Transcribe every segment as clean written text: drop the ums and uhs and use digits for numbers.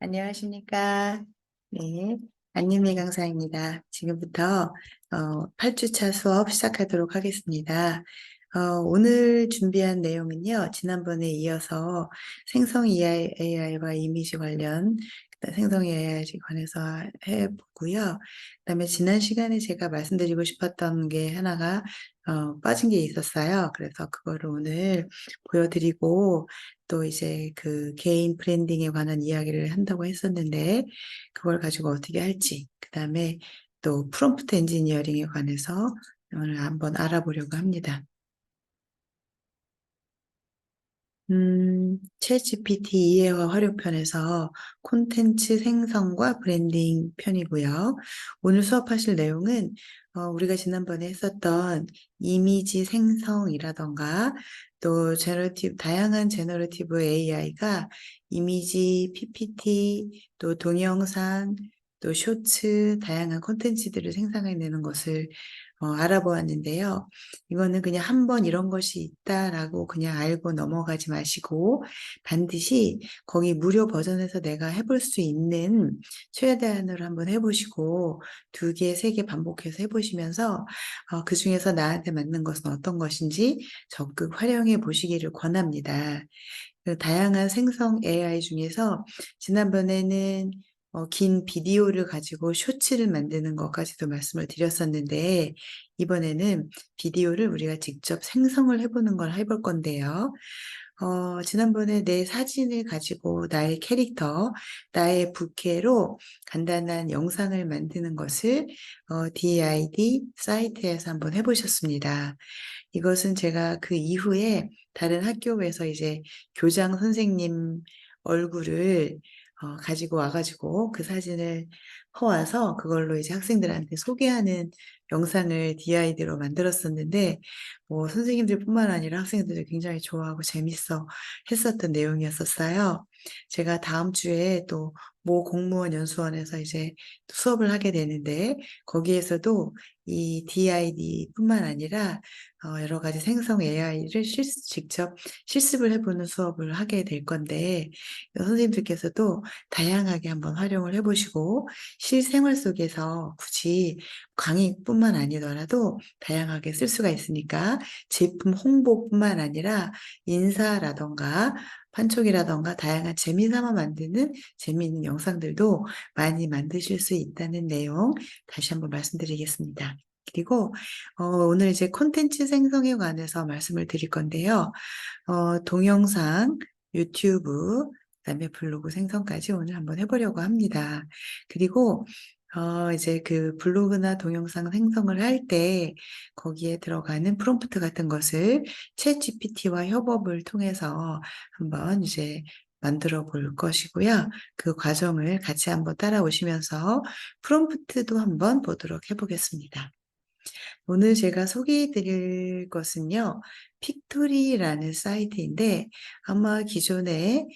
안녕하십니까. 네, 안윤미 강사입니다. 지금부터 8주차 수업 시작하도록 하겠습니다. 오늘 준비한 내용은요, 지난번에 이어서 생성 AI와 이미지 관련, 생성 AI에 관해서 해보고요. 그다음에 지난 시간에 제가 말씀드리고 싶었던 게 하나가 빠진 게 있었어요. 그래서 그거를 오늘 보여드리고, 또 이제 그 개인 브랜딩에 관한 이야기를 한다고 했었는데, 그걸 가지고 어떻게 할지, 그 다음에 또 프롬프트 엔지니어링에 관해서 오늘 한번 알아보려고 합니다. 챗GPT 이해화 활용편에서 콘텐츠 생성과 브랜딩 편이고요. 오늘 수업하실 내용은 우리가 지난번에 했었던 이미지 생성이라던가 또 다양한 제너러티브 AI가 이미지, PPT, 또 동영상, 또 쇼츠, 다양한 콘텐츠들을 생성해내는 것을 알아보았는데요. 이거는 그냥 한번 이런 것이 있다라고 그냥 알고 넘어가지 마시고 반드시 거기 무료 버전에서 내가 해볼 수 있는 최대한으로 한번 해보시고 2개, 3개 반복해서 해보시면서 그 중에서 나한테 맞는 것은 어떤 것인지 적극 활용해 보시기를 권합니다. 그 다양한 생성 AI 중에서 지난번에는 긴 비디오를 가지고 쇼츠를 만드는 것까지도 말씀을 드렸었는데 이번에는 비디오를 우리가 직접 생성을 해보는 걸 해볼 건데요. 지난번에 내 사진을 가지고 나의 캐릭터, 나의 부캐로 간단한 영상을 만드는 것을 DID 사이트에서 한번 해보셨습니다. 이것은 제가 그 이후에 다른 학교에서 이제 교장 선생님 얼굴을 가지고 와가지고 그 사진을 퍼와서 그걸로 이제 학생들한테 소개하는 영상을 DID로 만들었었는데 선생님들뿐만 아니라 학생들도 굉장히 좋아하고 재밌어 했었던 내용이었었어요. 제가 다음 주에 또 모 공무원 연수원에서 이제 수업을 하게 되는데 거기에서도 이 DID뿐만 아니라 여러 가지 생성 AI를 직접 실습을 해보는 수업을 하게 될 건데 선생님들께서도 다양하게 한번 활용을 해보시고 실생활 속에서 굳이 강의뿐만 아니더라도 다양하게 쓸 수가 있으니까 제품 홍보뿐만 아니라 인사라던가 판촉이라던가 다양한 재미삼아 만드는 재미있는 영상들도 많이 만드실 수 있다는 내용 다시 한번 말씀드리겠습니다. 그리고 오늘 이제 콘텐츠 생성에 관해서 말씀을 드릴 건데요. 동영상, 유튜브, 그다음에 블로그 생성까지 오늘 한번 해보려고 합니다. 그리고 이제 그 블로그나 동영상 생성을 할 때 거기에 들어가는 프롬프트 같은 것을 챗 GPT와 협업을 통해서 한번 이제 만들어 볼 것이고요. 그 과정을 같이 한번 따라오시면서 프롬프트도 한번 보도록 해보겠습니다. 오늘 제가 소개해 드릴 것은요, 픽토리라는 사이트인데, 아마 기존에,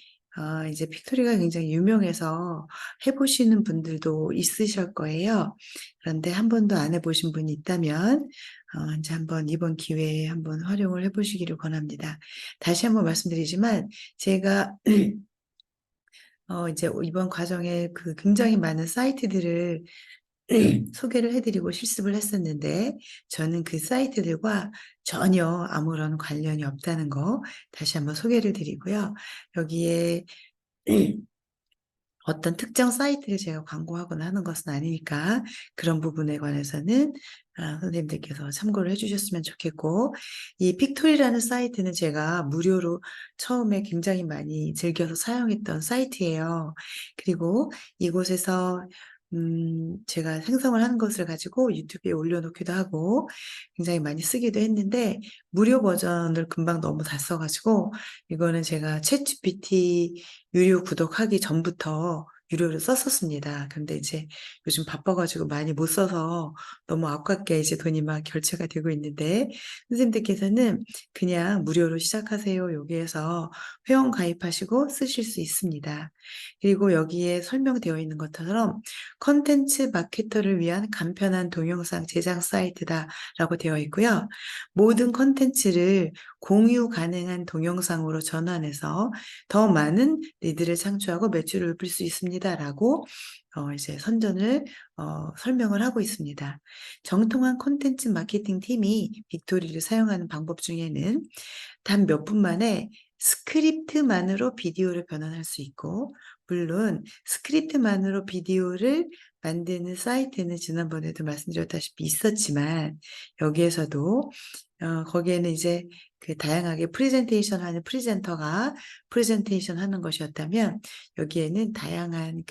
이제 픽토리가 굉장히 유명해서 해보시는 분들도 있으실 거예요. 그런데 한 번도 안 해보신 분이 있다면, 이제 한번 이번 기회에 한번 활용을 해보시기를 권합니다. 다시 한번 말씀드리지만, 제가 이제 이번 과정에 그 굉장히 많은 사이트들을 소개를 해드리고 실습을 했었는데 저는 그 사이트들과 전혀 아무런 관련이 없다는 거 다시 한번 소개를 드리고요. 여기에 어떤 특정 사이트를 제가 광고하거나 하는 것은 아니니까 그런 부분에 관해서는 선생님들께서 참고를 해주셨으면 좋겠고 이 픽토리라는 사이트는 제가 무료로 처음에 굉장히 많이 즐겨서 사용했던 사이트예요. 그리고 이곳에서 제가 생성을 하는 것을 가지고 유튜브에 올려놓기도 하고 굉장히 많이 쓰기도 했는데 무료 버전을 금방 너무 다 써가지고 이거는 제가 챗GPT 유료 구독하기 전부터 유료로 썼었습니다. 근데 이제 요즘 바빠가지고 많이 못 써서 너무 아깝게 이제 돈이 막 결제가 되고 있는데 선생님들께서는 그냥 무료로 시작하세요. 여기에서 회원 가입하시고 쓰실 수 있습니다. 그리고 여기에 설명되어 있는 것처럼 컨텐츠 마케터를 위한 간편한 동영상 제작 사이트다라고 되어 있고요. 모든 컨텐츠를 공유 가능한 동영상으로 전환해서 더 많은 리드를 창출하고 매출을 높일 수 있습니다라고 이제 설명을 하고 있습니다. 정통한 콘텐츠 마케팅 팀이 빅토리를 사용하는 방법 중에는 단 몇 분 만에 스크립트만으로 비디오를 변환할 수 있고, 물론 스크립트만으로 비디오를 만드는 사이트는 지난번에도 말씀드렸다시피 있었지만, 여기에서도 거기에는 이제 그 다양하게 프레젠테이션 하는 프리젠터가 프레젠테이션 하는 것이었다면, 여기에는 다양한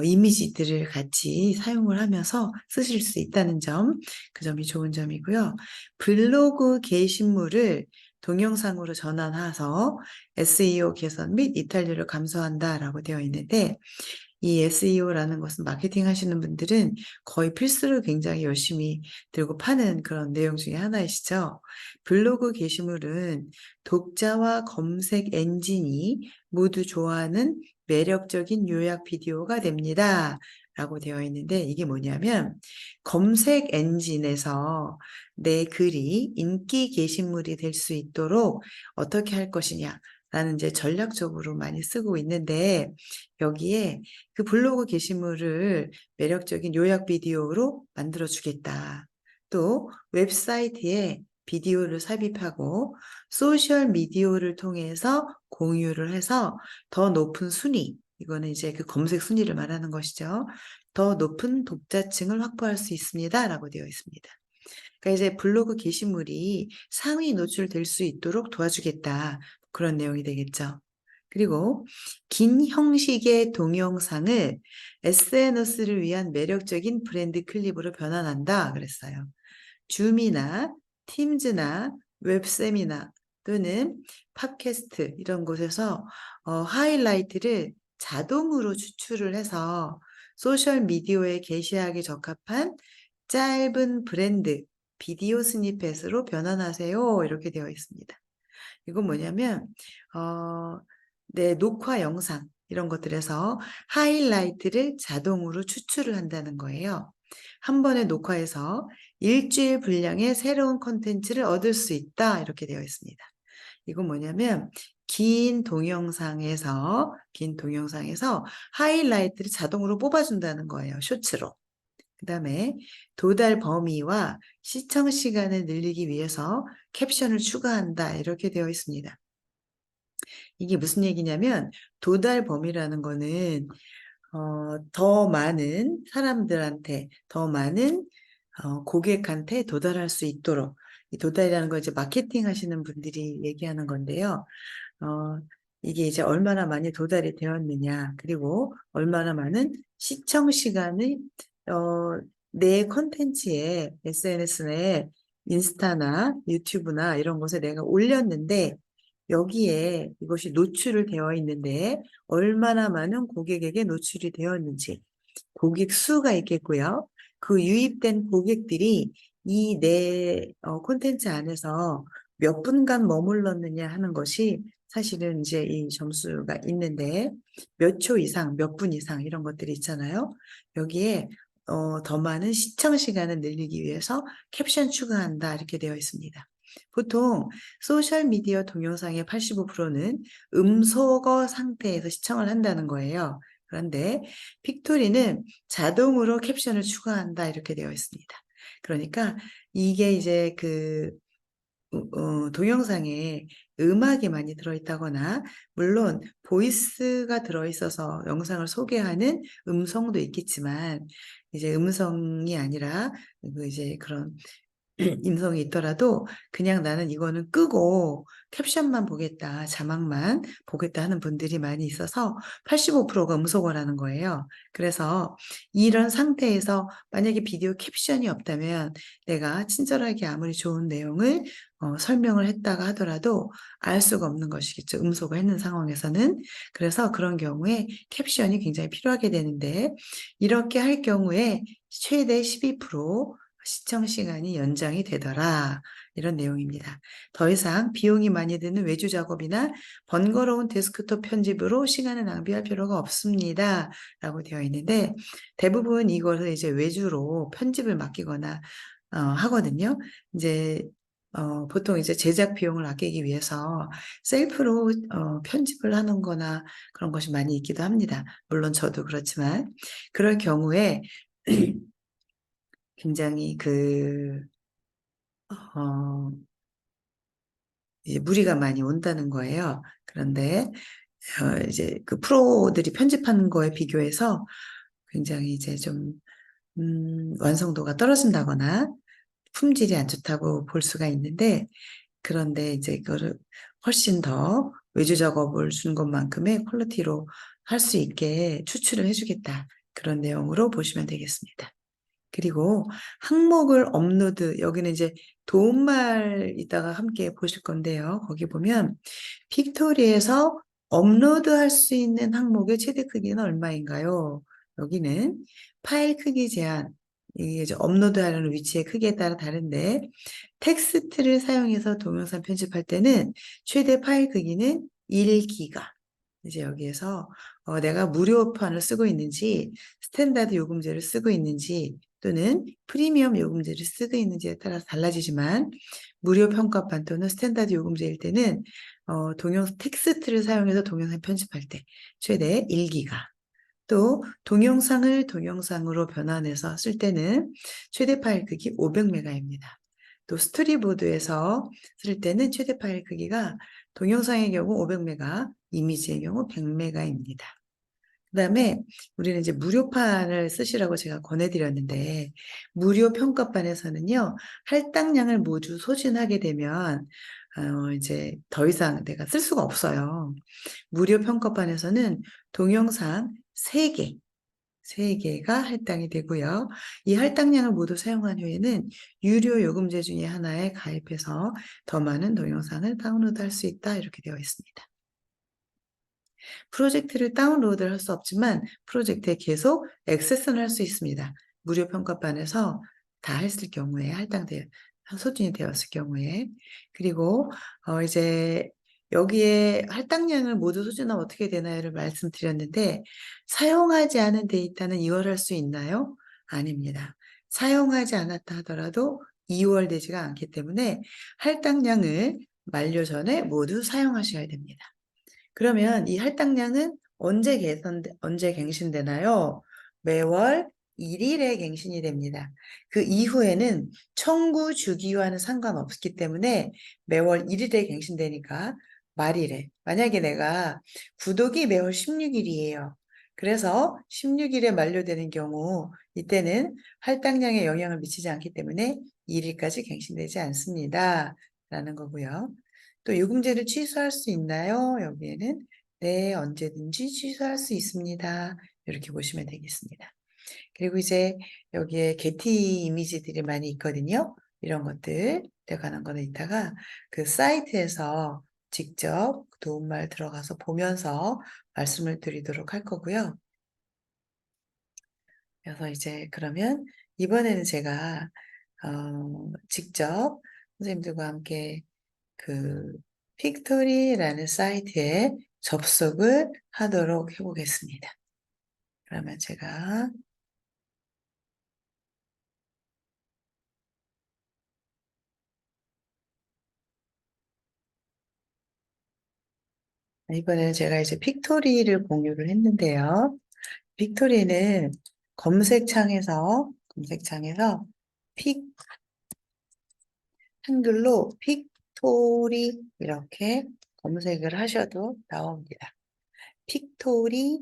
이미지들을 같이 사용을 하면서 쓰실 수 있다는 점, 그 점이 좋은 점이고요. 블로그 게시물을 동영상으로 전환해서 SEO 개선 및 이탈률을 감소한다라고 되어 있는데, 이 SEO라는 것은 마케팅 하시는 분들은 거의 필수로 굉장히 열심히 들고 파는 그런 내용 중에 하나이시죠. 블로그 게시물은 독자와 검색 엔진이 모두 좋아하는 매력적인 요약 비디오가 됩니다. 라고 되어 있는데, 이게 뭐냐면 검색 엔진에서 내 글이 인기 게시물이 될 수 있도록 어떻게 할 것이냐 라는 이제 전략적으로 많이 쓰고 있는데, 여기에 그 블로그 게시물을 매력적인 요약 비디오로 만들어 주겠다. 또 웹사이트에 비디오를 삽입하고 소셜 미디어를 통해서 공유를 해서 더 높은 순위, 이거는 이제 그 검색 순위를 말하는 것이죠. 더 높은 독자층을 확보할 수 있습니다. 라고 되어 있습니다. 그러니까 이제 블로그 게시물이 상위 노출될 수 있도록 도와주겠다. 그런 내용이 되겠죠. 그리고 긴 형식의 동영상을 SNS를 위한 매력적인 브랜드 클립으로 변환한다 그랬어요. 줌이나 팀즈나 웹세미나 또는 팟캐스트 이런 곳에서 하이라이트를 자동으로 추출을 해서 소셜 미디어에 게시하기 적합한 짧은 브랜드 비디오 스니펫으로 변환하세요. 이렇게 되어 있습니다. 이건 뭐냐면 내 녹화 영상 이런 것들에서 하이라이트를 자동으로 추출을 한다는 거예요. 한 번에 녹화해서 일주일 분량의 새로운 콘텐츠를 얻을 수 있다. 이렇게 되어 있습니다. 이건 뭐냐면 긴 동영상에서 하이라이트를 자동으로 뽑아준다는 거예요. 쇼츠로. 그 다음에 도달 범위와 시청 시간을 늘리기 위해서 캡션을 추가한다. 이렇게 되어 있습니다. 이게 무슨 얘기냐면 도달 범위라는 거는 더 많은 사람들한테, 더 많은 고객한테 도달할 수 있도록, 이 도달이라는 거 이제 마케팅 하시는 분들이 얘기하는 건데요. 어, 이게 이제 얼마나 많이 도달이 되었느냐, 그리고 얼마나 많은 시청 시간을 내 컨텐츠에 SNS에 인스타나 유튜브나 이런 곳에 내가 올렸는데 여기에 이것이 노출을 되어 있는데 얼마나 많은 고객에게 노출이 되었는지 고객 수가 있겠고요. 그 유입된 고객들이 이 내 콘텐츠 안에서 몇 분간 머물렀느냐 하는 것이 사실은 이제 이 점수가 있는데 몇 초 이상, 몇 분 이상 이런 것들이 있잖아요. 여기에 더 많은 시청 시간을 늘리기 위해서 캡션 추가한다 이렇게 되어 있습니다. 보통 소셜미디어 동영상의 85%는 음소거 상태에서 시청을 한다는 거예요. 그런데 픽토리는 자동으로 캡션을 추가한다 이렇게 되어 있습니다. 그러니까 이게 이제 동영상에 음악이 많이 들어있다거나 물론 보이스가 들어있어서 영상을 소개하는 음성도 있겠지만 이제 음성이 아니라 이제 그런 임성이 있더라도 그냥 나는 이거는 끄고 캡션만 보겠다, 자막만 보겠다 하는 분들이 많이 있어서 85%가 음소거라는 거예요. 그래서 이런 상태에서 만약에 비디오 캡션이 없다면 내가 친절하게 아무리 좋은 내용을 설명을 했다가 하더라도 알 수가 없는 것이겠죠. 음소거 했는 상황에서는. 그래서 그런 경우에 캡션이 굉장히 필요하게 되는데 이렇게 할 경우에 최대 12% 시청 시간이 연장이 되더라. 이런 내용입니다. 더 이상 비용이 많이 드는 외주 작업이나 번거로운 데스크톱 편집으로 시간을 낭비할 필요가 없습니다. 라고 되어 있는데 대부분 이것을 이제 외주로 편집을 맡기거나 하거든요. 이제 보통 이제 제작 비용을 아끼기 위해서 셀프로 편집을 하는 거나 그런 것이 많이 있기도 합니다. 물론 저도 그렇지만 그럴 경우에 굉장히 어, 이제 무리가 많이 온다는 거예요. 그런데 이제 그 프로들이 편집하는 거에 비교해서 굉장히 이제 좀 완성도가 떨어진다거나 품질이 안 좋다고 볼 수가 있는데, 그런데 이제 그거를 훨씬 더 외주 작업을 준 것만큼의 퀄리티로 할 수 있게 추출을 해주겠다. 그런 내용으로 보시면 되겠습니다. 그리고 항목을 업로드, 여기는 이제 도움말 이따가 함께 보실 건데요. 거기 보면 픽토리에서 업로드할 수 있는 항목의 최대 크기는 얼마인가요? 여기는 파일 크기 제한, 이게 이제 업로드하려는 위치의 크기에 따라 다른데 텍스트를 사용해서 동영상 편집할 때는 최대 파일 크기는 1기가. 이제 여기에서 내가 무료판을 쓰고 있는지 스탠다드 요금제를 쓰고 있는지 또는 프리미엄 요금제를 쓰고 있는지에 따라서 달라지지만 무료 평가판 또는 스탠다드 요금제일 때는 텍스트를 사용해서 동영상 편집할 때 최대 1기가, 또 동영상을 동영상으로 변환해서 쓸 때는 최대 파일 크기 500메가입니다. 또 스토리보드에서 쓸 때는 최대 파일 크기가 동영상의 경우 500메가, 이미지의 경우 100메가입니다. 그 다음에 우리는 이제 무료판을 쓰시라고 제가 권해드렸는데, 무료 평가판에서는요, 할당량을 모두 소진하게 되면 이제 더 이상 내가 쓸 수가 없어요. 무료 평가판에서는 동영상 3개, 3개가 할당이 되고요. 이 할당량을 모두 사용한 후에는 유료 요금제 중에 하나에 가입해서 더 많은 동영상을 다운로드할 수 있다. 이렇게 되어 있습니다. 프로젝트를 다운로드를 할 수 없지만 프로젝트에 계속 액세스는 할 수 있습니다. 무료 평가판에서 다 했을 경우에 소진이 되었을 경우에. 그리고 이제 여기에 할당량을 모두 소진하면 어떻게 되나요를 말씀드렸는데, 사용하지 않은 데이터는 이월할 수 있나요? 아닙니다. 사용하지 않았다 하더라도 이월되지가 않기 때문에 할당량을 만료 전에 모두 사용하셔야 됩니다. 그러면 이 할당량은 언제 갱신되나요? 매월 1일에 갱신이 됩니다. 그 이후에는 청구 주기와는 상관없기 때문에 매월 1일에 갱신되니까 말일에. 만약에 내가 구독이 매월 16일이에요. 그래서 16일에 만료되는 경우 이때는 할당량에 영향을 미치지 않기 때문에 1일까지 갱신되지 않습니다. 라는 거고요. 또 요금제를 취소할 수 있나요? 여기에는 네, 언제든지 취소할 수 있습니다. 이렇게 보시면 되겠습니다. 그리고 이제 여기에 게티 이미지들이 많이 있거든요. 이런 것들 관한 거는 이따가 그 사이트에서 직접 도움말 들어가서 보면서 말씀을 드리도록 할 거고요. 그래서 이제 그러면 이번에는 제가 직접 선생님들과 함께 그 픽토리라는 사이트에 접속을 하도록 해보겠습니다. 그러면 제가 이번에는 제가 이제 픽토리를 공유를 했는데요. 픽토리는 검색창에서 픽 한글로 픽토리 이렇게 검색을 하셔도 나옵니다. 픽토리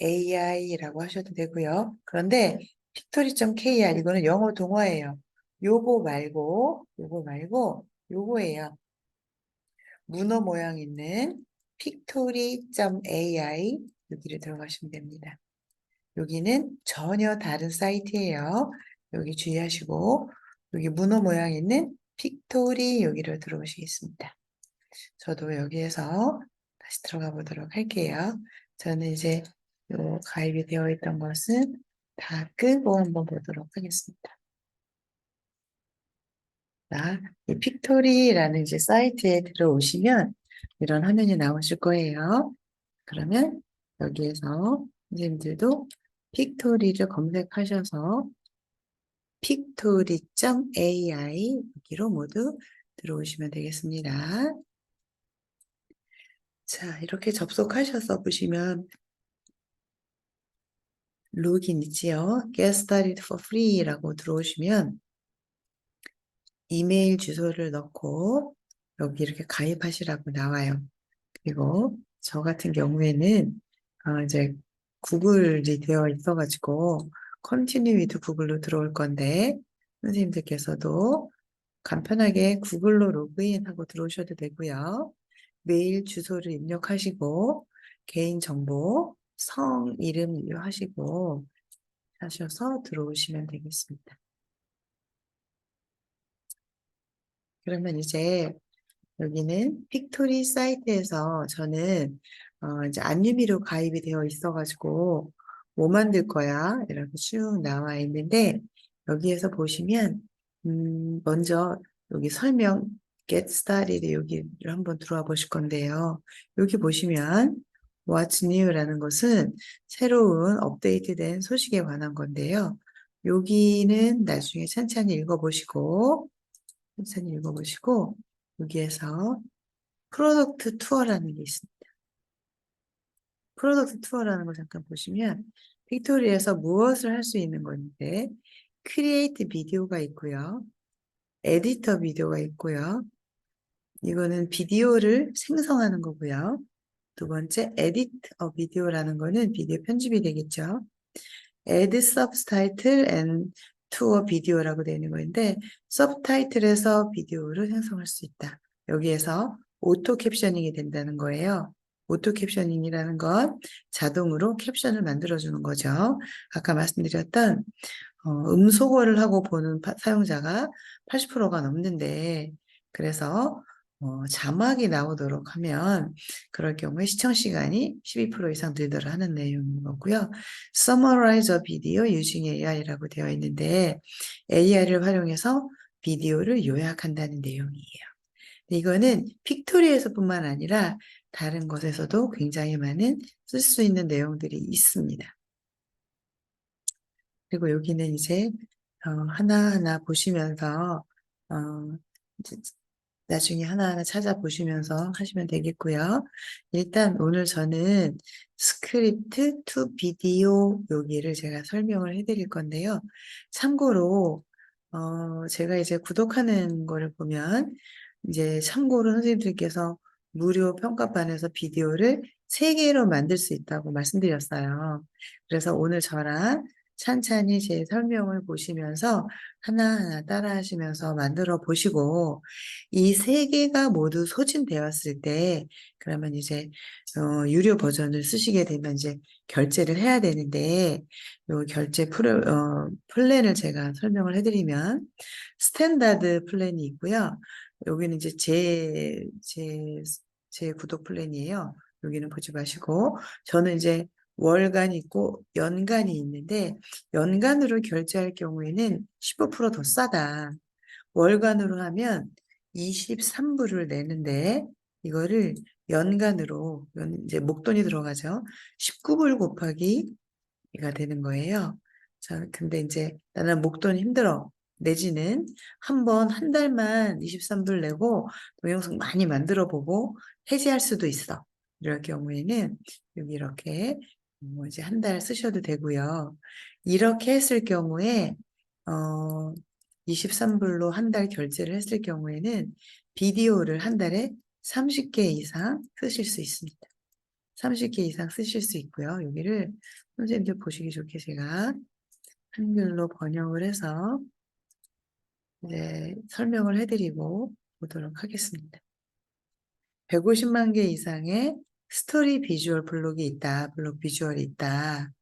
AI라고 하셔도 되고요. 그런데 픽토리.kr 이거는 영어 동화예요. 요거 말고 요거예요. 문어 모양 있는 픽토리.ai 여기를 들어가시면 됩니다. 여기는 전혀 다른 사이트예요. 여기 주의하시고 여기 문어 모양 있는 픽토리 여기를 들어오시겠습니다. 저도 여기에서 다시 들어가 보도록 할게요. 저는 이제 요 가입이 되어 있던 것은 다 끄고 한번 보도록 하겠습니다. 자, 이 픽토리라는 이제 사이트에 들어오시면 이런 화면이 나오실 거예요. 그러면 여기에서 선생님들도 픽토리를 검색하셔서 pictory.ai 여기로 모두 들어오시면 되겠습니다. 자, 이렇게 접속하셔서 보시면 로그인 있지요. Get started for free라고 들어오시면 이메일 주소를 넣고 여기 이렇게 가입하시라고 나와요. 그리고 저 같은 경우에는 이제 구글이 되어 있어가지고 Continue with 구글로 들어올 건데 선생님들께서도 간편하게 구글로 로그인하고 들어오셔도 되고요. 메일 주소를 입력하시고 개인정보, 성, 이름 입력하시고 하셔서 들어오시면 되겠습니다. 그러면 이제 여기는 픽토리 사이트에서 저는 이제 안유미로 가입이 되어 있어가지고 뭐 만들 거야 이렇게 쭉 나와 있는데 여기에서 보시면 먼저 여기 설명 Get Started 여기를 한번 들어와 보실 건데요. 여기 보시면 What's New라는 것은 새로운 업데이트된 소식에 관한 건데요. 여기는 나중에 천천히 읽어보시고 여기에서 프로덕트 투어라는 게 있습니다. 프로덕트 투어라는 거 잠깐 보시면 픽토리에서 무엇을 할 수 있는 건데 크리에이트 비디오가 있고요. 에디터 비디오가 있고요. 이거는 비디오를 생성하는 거고요. 두 번째 에디터 비디오라는 거는 비디오 편집이 되겠죠. Add subtitle and to a video라고 되어 있는 건데 서브타이틀에서 비디오를 생성할 수 있다. 여기에서 오토 캡셔닝이 된다는 거예요. 오토 캡셔닝이라는 건 자동으로 캡션을 만들어주는 거죠. 아까 말씀드렸던 음소거를 하고 보는 사용자가 80%가 넘는데 그래서 자막이 나오도록 하면 그럴 경우에 시청 시간이 12% 이상 늘더라 하는 내용인 거고요. Summarize a video using AI라고 되어 있는데 AI를 활용해서 비디오를 요약한다는 내용이에요. 이거는 픽토리에서뿐만 아니라 다른 것에서도 굉장히 많은 쓸 수 있는 내용들이 있습니다. 그리고 여기는 이제 하나하나 보시면서 이제 나중에 하나하나 찾아보시면서 하시면 되겠고요. 일단 오늘 저는 스크립트 투 비디오 여기를 제가 설명을 해드릴 건데요. 참고로 제가 이제 구독하는 거를 보면 이제 참고로 선생님들께서 무료 평가반에서 비디오를 3개로 만들 수 있다고 말씀드렸어요. 그래서 오늘 저랑 찬찬히 제 설명을 보시면서 하나하나 따라하시면서 만들어 보시고 이 3개가 모두 소진되었을 때 그러면 이제 유료 버전을 쓰시게 되면 이제 결제를 해야 되는데 요 결제 플랜을 제가 설명을 해드리면 스탠다드 플랜이 있고요. 여기는 이제 제 구독 플랜이에요. 여기는 보지 마시고 저는 이제 월간이 있고 연간이 있는데 연간으로 결제할 경우에는 15%더 싸다. 월간으로 하면 23불을 내는데 이거를 연간으로 이제 목돈이 들어가죠. 19불 곱하기 가 되는 거예요. 자, 근데 이제 나는 목돈이 힘들어. 내지는 한 달만 23불 내고 동영상 많이 만들어 보고 해지할 수도 있어. 이럴 경우에는 여기 이렇게 이제 한 달 쓰셔도 되고요. 이렇게 했을 경우에 23불로 한 달 결제를 했을 경우에는 비디오를 한 달에 30개 이상 쓰실 수 있습니다. 30개 이상 쓰실 수 있고요. 여기를 선생님들 보시기 좋게 제가 한글로 번역을 해서 이제 설명을 해드리고 보도록 하겠습니다. 150만 개 이상의 스토리 비주얼 블록이 있다. 블록 비주얼이 있다.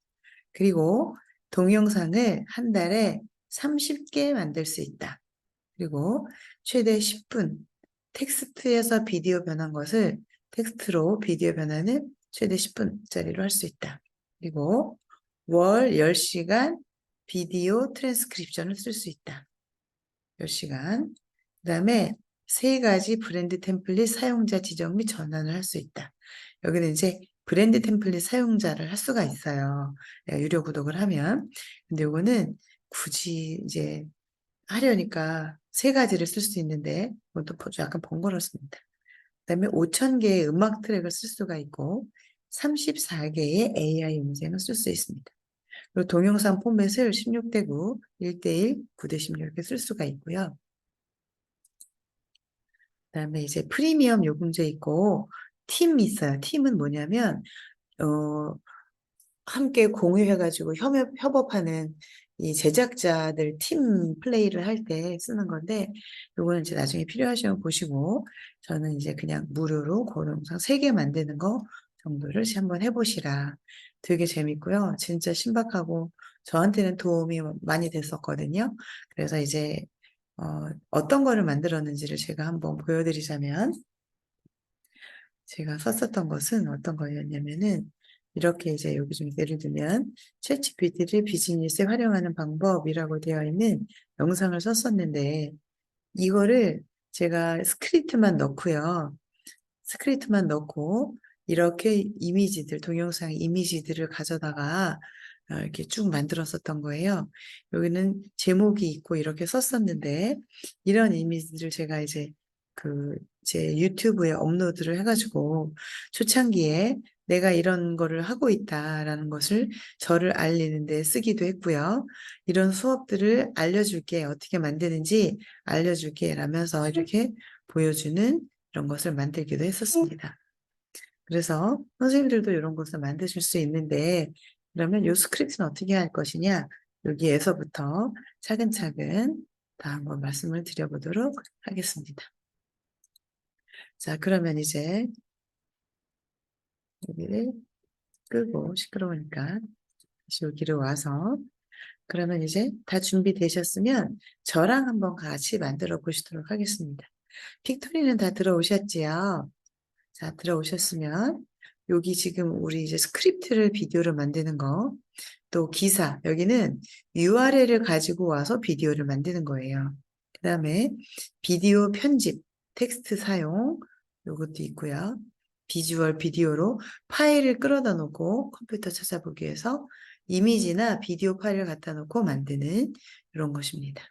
그리고 동영상을 한 달에 30개 만들 수 있다. 그리고 최대 10분 텍스트에서 비디오 변한 것을 텍스트로 비디오 변화는 최대 10분짜리로 할 수 있다. 그리고 월 10시간 비디오 트랜스크립션을 쓸 수 있다. 10시간. 그 다음에 3가지 브랜드 템플릿 사용자 지정 및 전환을 할 수 있다. 여기는 이제 브랜드 템플릿 사용자를 할 수가 있어요. 유료 구독을 하면. 근데 이거는 굳이 이제 하려니까 세 가지를 쓸 수 있는데 그것도 약간 번거롭습니다. 그다음에 5천 개의 음악 트랙을 쓸 수가 있고 34개의 AI 음성을 쓸 수 있습니다. 그리고 동영상 포맷을 16대 9, 1대1, 9대 16 이렇게 쓸 수가 있고요. 그다음에 이제 프리미엄 요금제 있고 팀 있어요. 팀은 뭐냐면 어, 함께 공유해가지고 협업하는 이 제작자들 팀 플레이를 할 때 쓰는 건데, 요거는 이제 나중에 필요하시면 보시고, 저는 이제 그냥 무료로 그 영상 3개 만드는 거 정도를 한번 해보시라. 되게 재밌고요. 진짜 신박하고, 저한테는 도움이 많이 됐었거든요. 그래서 이제, 어떤 거를 만들었는지를 제가 한번 보여드리자면, 제가 썼었던 것은 어떤 거였냐면은 이렇게 이제 여기 좀 예를 들면 챗GPT를 비즈니스에 활용하는 방법이라고 되어 있는 영상을 썼었는데 이거를 제가 스크립트만 넣고요. 스크립트만 넣고 이렇게 이미지들, 동영상 이미지들을 가져다가 이렇게 쭉 만들었었던 거예요. 여기는 제목이 있고 이렇게 썼었는데 이런 이미지들을 제가 이제 제 유튜브에 업로드를 해가지고 초창기에 내가 이런 거를 하고 있다라는 것을 저를 알리는 데 쓰기도 했고요. 이런 수업들을 알려줄게, 어떻게 만드는지 알려줄게 라면서 이렇게 보여주는 이런 것을 만들기도 했었습니다. 그래서 선생님들도 이런 것을 만드실 수 있는데 그러면 이 스크립트는 어떻게 할 것이냐 여기에서부터 차근차근 다 한번 말씀을 드려보도록 하겠습니다. 자, 그러면 이제 여기를 끄고 시끄러우니까 다시 여기로 와서 그러면 이제 다 준비되셨으면 저랑 한번 같이 만들어 보시도록 하겠습니다. 픽토리는 다 들어오셨지요? 자, 들어오셨으면 여기 지금 우리 이제 스크립트를 비디오를 만드는 거, 또 기사, 여기는 URL을 가지고 와서 비디오를 만드는 거예요. 그 다음에 비디오 편집, 텍스트 사용, 요것도 있고요. 비주얼 비디오로 파일을 끌어다 놓고 컴퓨터 찾아보기 위해서 이미지나 비디오 파일을 갖다 놓고 만드는 이런 것입니다.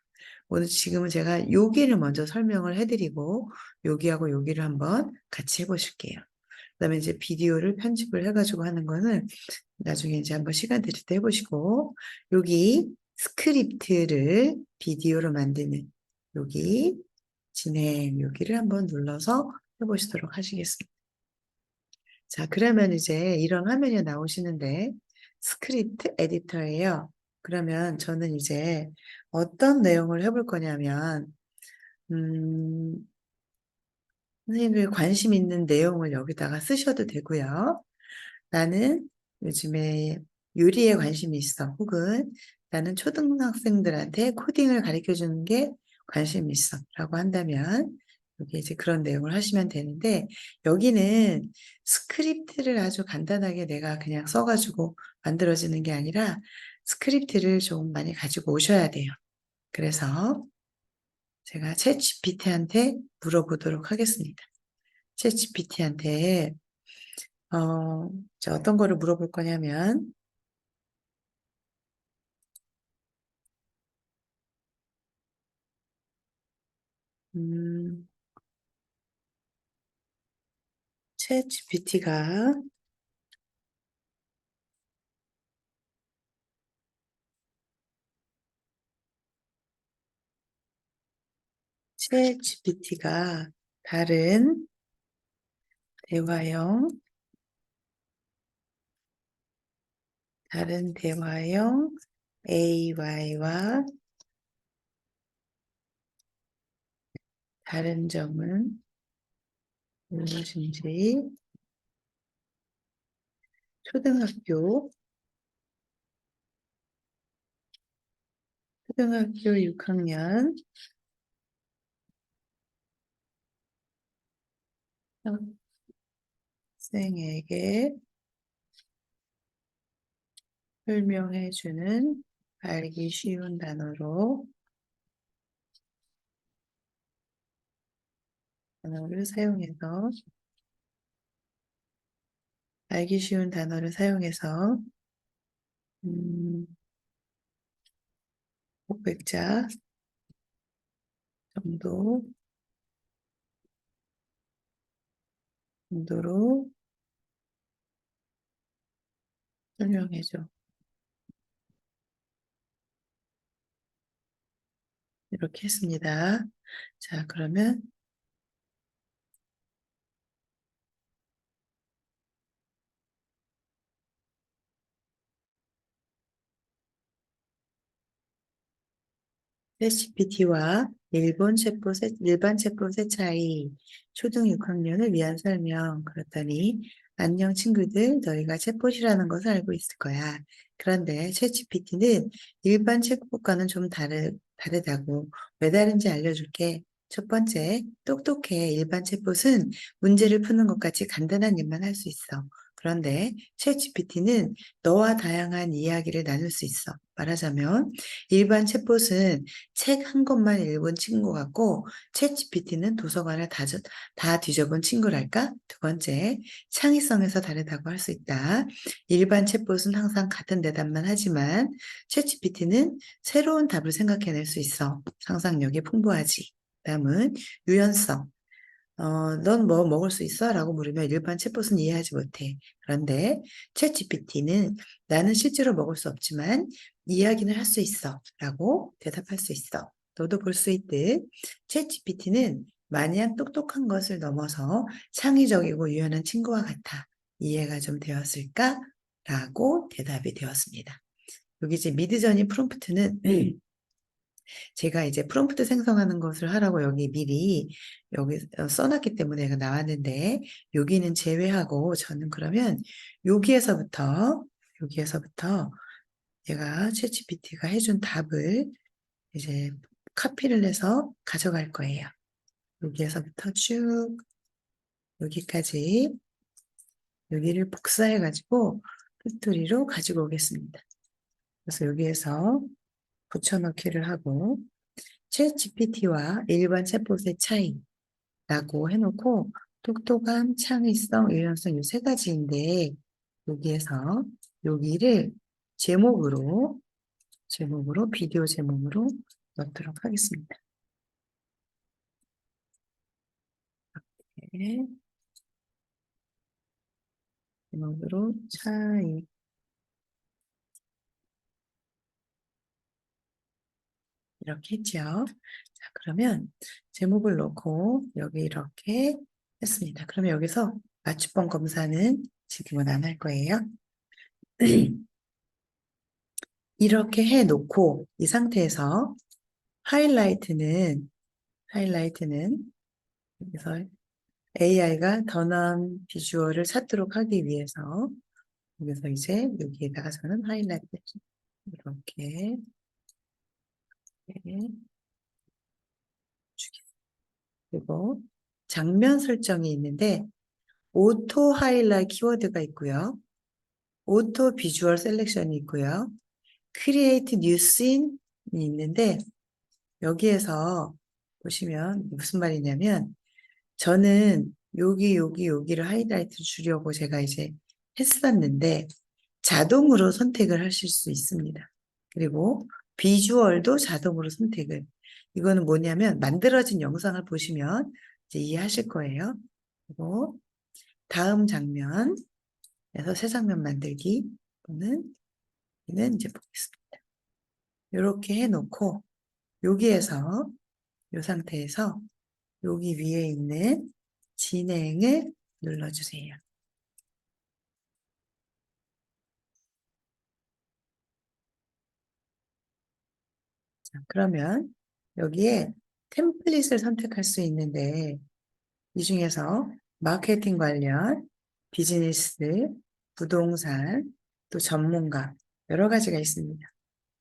오늘 지금은 제가 여기를 먼저 설명을 해드리고 여기하고 여기를 한번 같이 해보실게요. 그다음에 이제 비디오를 편집을 해가지고 하는 거는 나중에 이제 한번 시간 되실 때 해보시고 여기 스크립트를 비디오로 만드는 여기 진행 여기를 한번 눌러서 해보시도록 하시겠습니다. 자, 그러면 이제 이런 화면이 나오시는데 스크립트 에디터예요. 그러면 저는 이제 어떤 내용을 해볼 거냐면 음, 선생님들 관심 있는 내용을 여기다가 쓰셔도 되고요. 나는 요즘에 요리에 관심이 있어. 혹은 나는 초등학생들한테 코딩을 가르쳐 주는 게 관심이 있어. 라고 한다면 여기 이제 그런 내용을 하시면 되는데 여기는 스크립트를 아주 간단하게 내가 그냥 써가지고 만들어지는 게 아니라 스크립트를 좀 많이 가지고 오셔야 돼요. 그래서 제가 챗GPT한테 물어보도록 하겠습니다. 챗GPT한테 어떤 거를 물어볼 거냐면 음, 챗 GPT가 챗 GPT가 다른 대화형 다른 대화형 AI와 다른 점은 무엇인지 초등학교 초등학교 6학년 학생에게 설명해 주는 알기 쉬운 단어를 사용해서 알기 쉬운 단어를 사용해서 음, 복백자 정도, 정도로 설명해줘. 이렇게 했습니다. 자, 그러면 챗GPT와 일반 챗봇의 차이, 초등 6학년을 위한 설명. 그랬더니, 안녕 친구들, 너희가 챗봇이라는 것을 알고 있을 거야. 그런데 챗GPT는 일반 챗봇과는 좀 다르다고. 왜 다른지 알려줄게. 첫 번째, 똑똑해. 일반 챗봇은 문제를 푸는 것 같이 간단한 일만 할 수 있어. 그런데 챗GPT는 너와 다양한 이야기를 나눌 수 있어. 말하자면, 일반 챗봇은 책 한 권만 읽은 친구 같고 챗GPT는 도서관을 다 뒤져본 친구랄까? 두 번째, 창의성에서 다르다고 할 수 있다. 일반 챗봇은 항상 같은 대답만 하지만 챗GPT는 새로운 답을 생각해낼 수 있어. 상상력이 풍부하지. 다음은 유연성. 넌 뭐 먹을 수 있어? 라고 물으면 일반 챗봇은 이해하지 못해. 그런데 챗GPT는 나는 실제로 먹을 수 없지만 이야기는 할 수 있어. 라고 대답할 수 있어. 너도 볼 수 있듯 챗GPT는 마냥 똑똑한 것을 넘어서 창의적이고 유연한 친구와 같아. 이해가 좀 되었을까? 라고 대답이 되었습니다. 여기 이제 미드저니 프롬프트는 제가 이제 프롬프트 생성하는 것을 하라고 여기 미리 여기 써놨기 때문에 얘가 나왔는데 여기는 제외하고 저는 그러면 여기에서부터 얘가 챗GPT가 해준 답을 이제 카피를 해서 가져갈 거예요. 여기에서부터 쭉 여기까지 여기를 복사해가지고 스토리로 가지고 오겠습니다. 그래서 여기에서 붙여넣기를 하고 챗GPT와 일반 챗봇의 차이라고 해놓고 똑똑함, 창의성, 유연성 이 세 가지인데 여기에서 여기를 제목으로 비디오 제목으로 넣도록 하겠습니다. 네, 제목으로 차이 이렇게 했죠. 자, 그러면 제목을 넣고 여기 이렇게 했습니다. 그러면 여기서 맞춤법 검사는 지금은 안 할 거예요. 이렇게 해놓고 이 상태에서 하이라이트는 여기서 AI가 더 나은 비주얼을 찾도록 하기 위해서 여기서 이제 여기에다가 저는 하이라이트 이렇게 주겠습니다. 그리고 장면 설정이 있는데 오토 하이라이트 키워드가 있고요. 오토 비주얼 셀렉션이 있고요. 크리에이트 뉴 씬이 있는데 여기에서 보시면 무슨 말이냐면 저는 여기를 하이라이트 주려고 제가 이제 했었는데 자동으로 선택을 하실 수 있습니다. 그리고 비주얼도 자동으로 선택을. 이거는 뭐냐면 만들어진 영상을 보시면 이제 이해하실 거예요. 그리고 다음 장면에서 새 장면 만들기. 이는 이제 보겠습니다. 이렇게 해놓고 여기에서 이 상태에서 여기 위에 있는 진행을 눌러주세요. 자, 그러면 여기에 템플릿을 선택할 수 있는데 이 중에서 마케팅 관련, 비즈니스, 부동산, 또 전문가 여러 가지가 있습니다.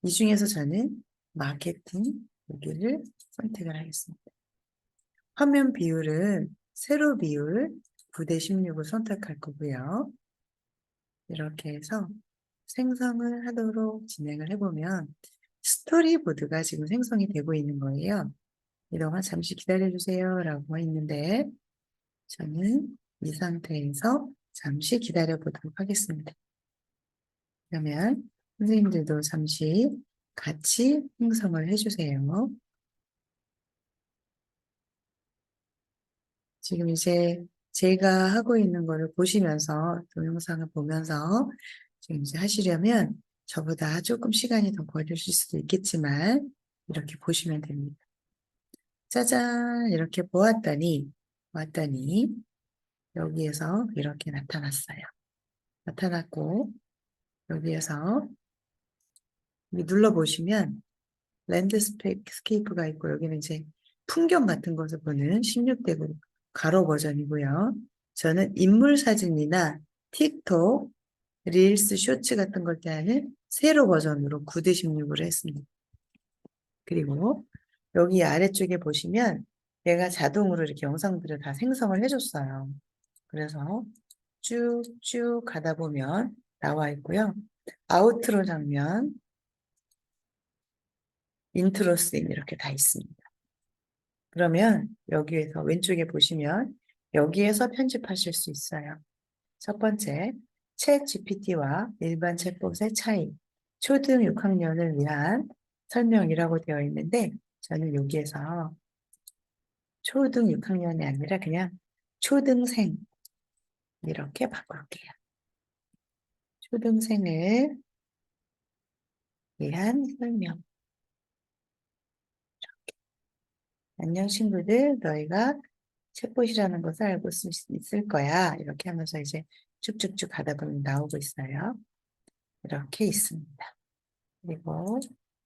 이 중에서 저는 마케팅 여기를 선택을 하겠습니다. 화면 비율은 세로 비율 9대 16을 선택할 거고요. 이렇게 해서 생성을 하도록 진행을 해보면 스토리보드가 지금 생성이 되고 있는 거예요. 이동안 잠시 기다려주세요 라고 했는데 저는 이 상태에서 잠시 기다려 보도록 하겠습니다. 그러면 선생님들도 잠시 같이 생성을 해주세요. 지금 이제 제가 하고 있는 거를 보시면서, 동영상을 보면서 지금 이제 하시려면 저보다 조금 시간이 더 걸리실 수도 있겠지만, 이렇게 보시면 됩니다. 짜잔! 이렇게 보았더니, 여기에서 이렇게 나타났어요. 나타났고, 여기에서 눌러보시면 랜드스케이프가 있고, 여기는 이제 풍경 같은 것을 보는 16대 가로 버전이고요. 저는 인물 사진이나 틱톡, 릴스, 쇼츠 같은 걸 때하는 세로 버전으로 9대 16으로 했습니다. 그리고 여기 아래쪽에 보시면 얘가 자동으로 이렇게 영상들을 다 생성을 해줬어요. 그래서 쭉쭉 가다 보면 나와 있고요. 아우트로 장면, 인트로 씬 이렇게 다 있습니다. 그러면 여기에서 왼쪽에 보시면 여기에서 편집하실 수 있어요. 첫 번째, 챗 GPT와 일반 챗봇의 차이, 초등 6학년을 위한 설명이라고 되어 있는데 저는 여기에서 초등 6학년이 아니라 그냥 초등생 이렇게 바꿀게요. 초등생을 위한 설명. 안녕 친구들, 너희가 챗봇이라는 것을 알고 있을 거야. 이렇게 하면서 이제 쭉쭉쭉 가다 보면 나오고 있어요. 이렇게 있습니다. 그리고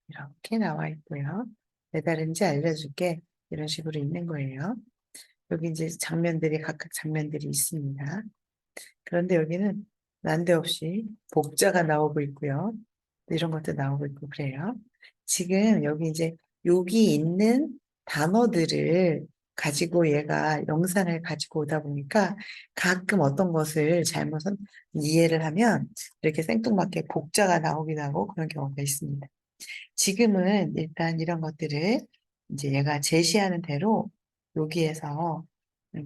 이렇게 나와 있고요. 왜 다른지 알려줄게. 이런 식으로 있는 거예요. 여기 이제 장면들이 각각 장면들이 있습니다. 그런데 여기는 난데없이 복자가 나오고 있고요. 이런 것도 나오고 있고 그래요. 지금 여기 있는 단어들을 가지고 얘가 영상을 가지고 오다 보니까 가끔 어떤 것을 잘못 이해를 하면 이렇게 생뚱맞게 복자가 나오기도 하고 그런 경우가 있습니다. 지금은 일단 이런 것들을 이제 얘가 제시하는 대로 여기에서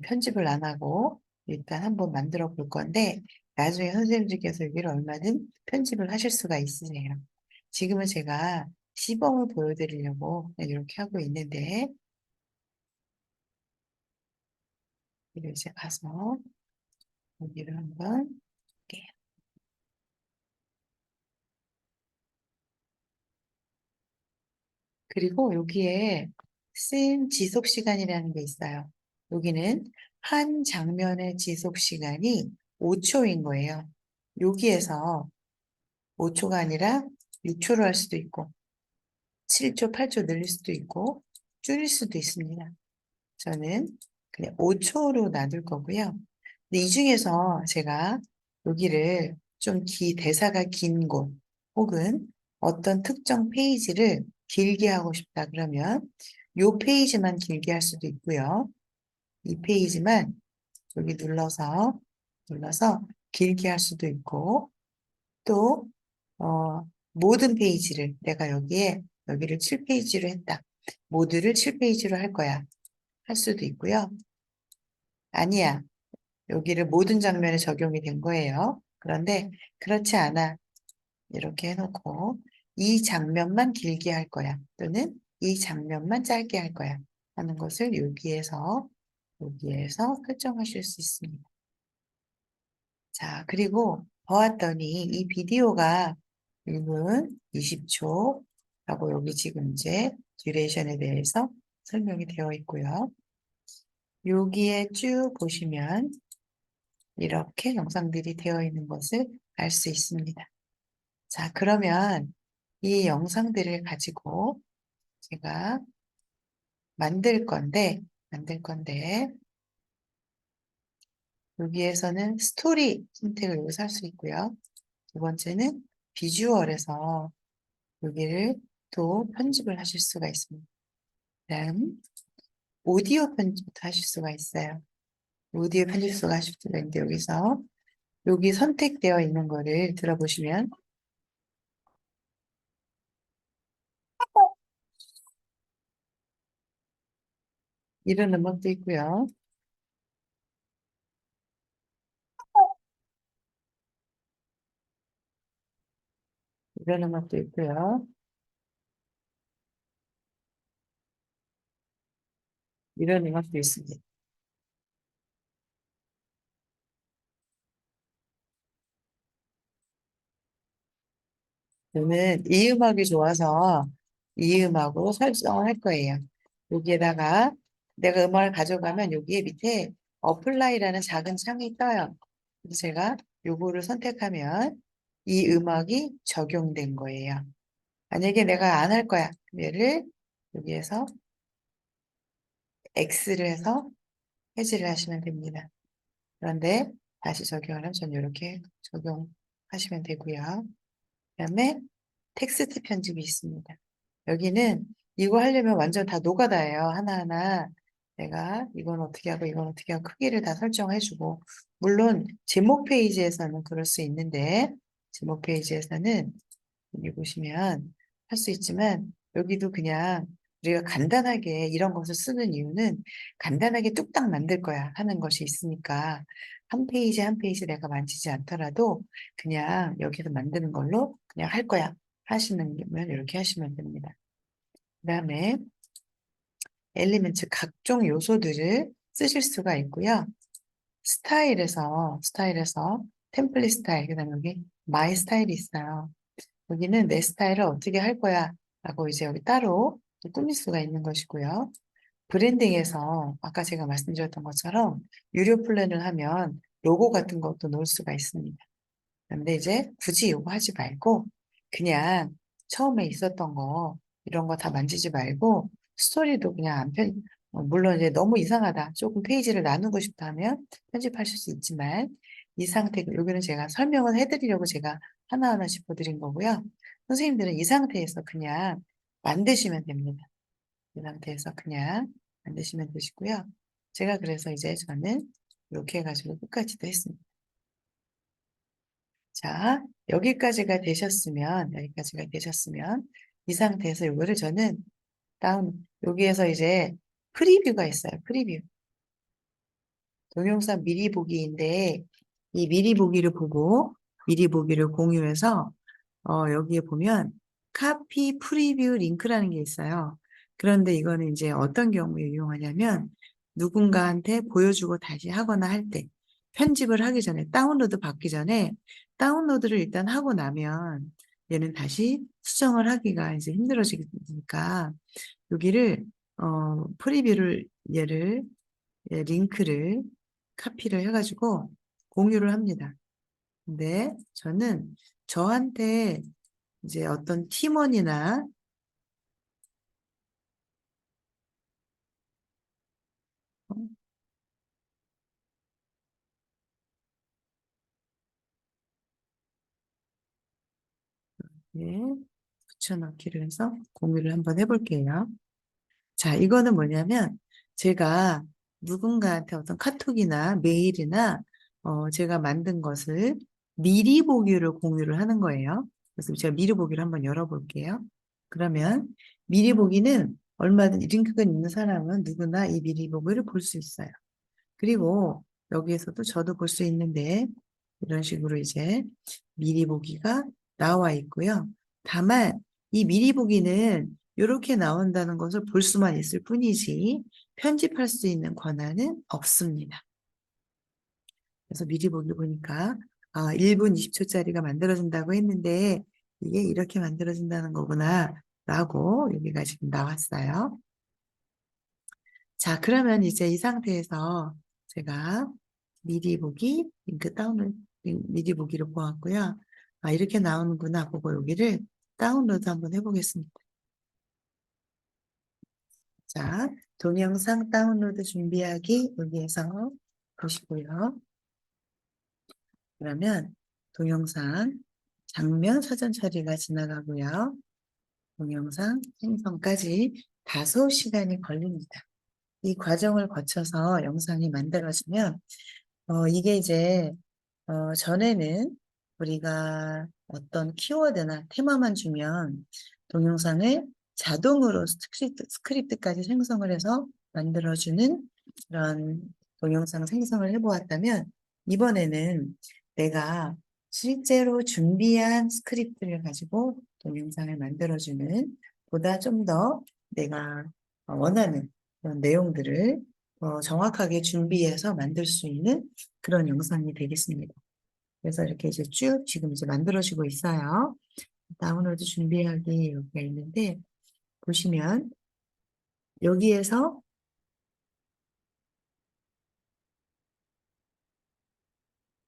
편집을 안 하고 일단 한번 만들어 볼 건데 나중에 선생님들께서 여기를 얼마든 편집을 하실 수가 있으세요. 지금은 제가 시범을 보여드리려고 이렇게 하고 있는데 이제 가서 여기를 한번 볼게요. 그리고 여기에 쓴 지속 시간이라는 게 있어요. 여기는 한 장면의 지속 시간이 5초인 거예요. 여기에서 5초가 아니라 6초로 할 수도 있고 7초, 8초 늘릴 수도 있고 줄일 수도 있습니다. 저는 그냥 5초로 놔둘 거고요. 근데 이 중에서 제가 여기를 좀 대사가 긴 곳 혹은 어떤 특정 페이지를 길게 하고 싶다 그러면 이 페이지만 길게 할 수도 있고요. 이 페이지만 여기 눌러서 길게 할 수도 있고 또 모든 페이지를 내가 여기를 7페이지로 했다. 모두를 7페이지로 할 거야. 할 수도 있고요. 아니야. 여기를 모든 장면에 적용이 된 거예요. 그런데 그렇지 않아. 이렇게 해놓고 이 장면만 길게 할 거야. 또는 이 장면만 짧게 할 거야. 하는 것을 여기에서 설정하실 수 있습니다. 자, 그리고 보았더니 이 비디오가 1분 20초라고 여기 지금 이제 듀레이션에 대해서 설명이 되어 있고요. 여기에 쭉 보시면 이렇게 영상들이 되어 있는 것을 알 수 있습니다. 자, 그러면 이 영상들을 가지고 제가 만들 건데, 여기에서는 스토리 선택을 여기서 할 수 있고요. 두 번째는 비주얼에서 여기를 또 편집을 하실 수가 있습니다. 다음, 오디오 편집도 하실 수가 있어요. 오디오 편집수가 하실 수가 있는데 여기서 여기 선택되어 있는 거를 들어보시면 이런 음악도 있고요. 이런 음악도 있고요. 이런 음악도 있습니다. 저는 이 음악이 좋아서 이 음악으로 설정을 할 거예요. 여기에다가 내가 음악을 가져가면 여기에 밑에 어플라이라는 작은 창이 떠요. 그래서 제가 요거를 선택하면 이 음악이 적용된 거예요. 만약에 내가 안 할 거야. 그럼 얘를 여기에서 X를 해서 해지를 하시면 됩니다. 그런데 다시 적용을 하면 전 이렇게 적용하시면 되고요. 그다음에 텍스트 편집이 있습니다. 여기는 이거 하려면 완전 다 노가다예요. 하나하나 내가 이건 어떻게 하고 이건 어떻게 하고 크기를 다 설정해주고 물론 제목 페이지에서는 그럴 수 있는데 제목 페이지에서는 여기 보시면 할 수 있지만 여기도 그냥 우리가 간단하게 이런 것을 쓰는 이유는 간단하게 뚝딱 만들 거야 하는 것이 있으니까 한 페이지 한 페이지 내가 만지지 않더라도 그냥 여기서 만드는 걸로 그냥 할 거야 하시는 면 이렇게 하시면 됩니다. 그 다음에 엘리멘트 각종 요소들을 쓰실 수가 있고요. 스타일에서 템플릿 스타일 그다음에 여기 마이 스타일이 있어요. 여기는 내 스타일을 어떻게 할 거야 라고 이제 여기 따로 꾸밀 수가 있는 것이고요. 브랜딩에서 아까 제가 말씀드렸던 것처럼 유료 플랜을 하면 로고 같은 것도 넣을 수가 있습니다. 그런데 이제 굳이 이거 하지 말고 그냥 처음에 있었던 거 이런 거 다 만지지 말고 스토리도 그냥 물론 이제 너무 이상하다 조금 페이지를 나누고 싶다 하면 편집하실 수 있지만 이 상태 여기는 제가 설명을 해드리려고 제가 하나하나 짚어드린 거고요. 선생님들은 이 상태에서 그냥 만드시면 됩니다. 이 상태에서 그냥 만드시면 되시고요. 제가 그래서 이제 저는 이렇게 해가지고 끝까지도 했습니다. 자, 여기까지가 되셨으면, 이 상태에서 이거를 저는 여기에서 이제 프리뷰가 있어요. 프리뷰. 동영상 미리 보기인데, 이 미리 보기를 공유해서, 여기에 보면, 카피 프리뷰 링크라는 게 있어요. 그런데 이거는 이제 어떤 경우에 이용하냐면, 누군가한테 보여주고 다시 하거나 할 때, 편집을 하기 전에, 다운로드 받기 전에, 다운로드를 일단 하고 나면, 얘는 다시 수정을 하기가 이제 힘들어지니까, 여기를, 프리뷰를, 링크를 카피를 해가지고 공유를 합니다. 근데 저는 저한테 이제 어떤 팀원이나 예, 붙여넣기를 해서 공유를 한번 해볼게요. 자, 이거는 뭐냐면 제가 누군가한테 어떤 카톡이나 메일이나 제가 만든 것을 미리 보기를 공유를 하는 거예요. 그래서 제가 미리 보기를 한번 열어볼게요. 그러면 미리 보기는 얼마든 링크가 있는 사람은 누구나 이 미리 보기를 볼 수 있어요. 그리고 여기에서도 저도 볼 수 있는데 이런 식으로 이제 미리 보기가 나와 있고요. 다만 이 미리 보기는 이렇게 나온다는 것을 볼 수만 있을 뿐이지 편집할 수 있는 권한은 없습니다. 그래서 미리 보기 보니까 1분 20초짜리가 만들어진다고 했는데 이게 이렇게 만들어진다는 거구나 라고 여기가 지금 나왔어요. 자, 그러면 이제 이 상태에서 제가 미리 보기, 미리 보기를 보았고요. 이렇게 나오는구나 보고 여기를 다운로드 한번 해보겠습니다. 자, 동영상 다운로드 준비하기 여기에서 보시고요. 그러면 동영상 장면 사전 처리가 지나가고요. 동영상 생성까지 다소 시간이 걸립니다. 이 과정을 거쳐서 영상이 만들어지면 이게 이제 전에는 우리가 어떤 키워드나 테마만 주면 동영상을 자동으로 스크립트까지 생성을 해서 만들어주는 그런 동영상 생성을 해보았다면 이번에는 내가 실제로 준비한 스크립트를 가지고 동영상을 만들어주는 보다 좀 더 내가 원하는 그런 내용들을 정확하게 준비해서 만들 수 있는 그런 영상이 되겠습니다. 그래서 이렇게 이제 쭉 지금 이제 만들어지고 있어요. 다운로드 준비하기 여기가 있는데 보시면 여기에서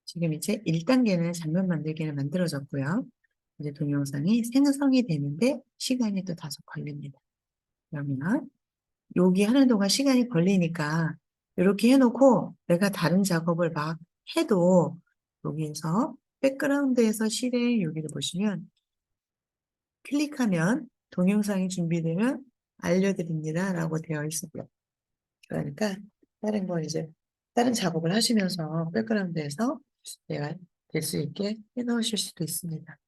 지금 이제 1단계는 장면 만들기를 만들어졌고요. 이제 동영상이 생성이 되는데 시간이 또 다소 걸립니다. 그러면 여기 하는 동안 시간이 걸리니까 이렇게 해놓고 내가 다른 작업을 막 해도 여기에서 백그라운드에서 실행 여기를 보시면 클릭하면 동영상이 준비되면 알려드립니다 라고 되어 있습니다. 그러니까 다른 거 이제 다른 작업을 하시면서 백그라운드에서 내가 될 수 있게 해 놓으실 수도 있습니다.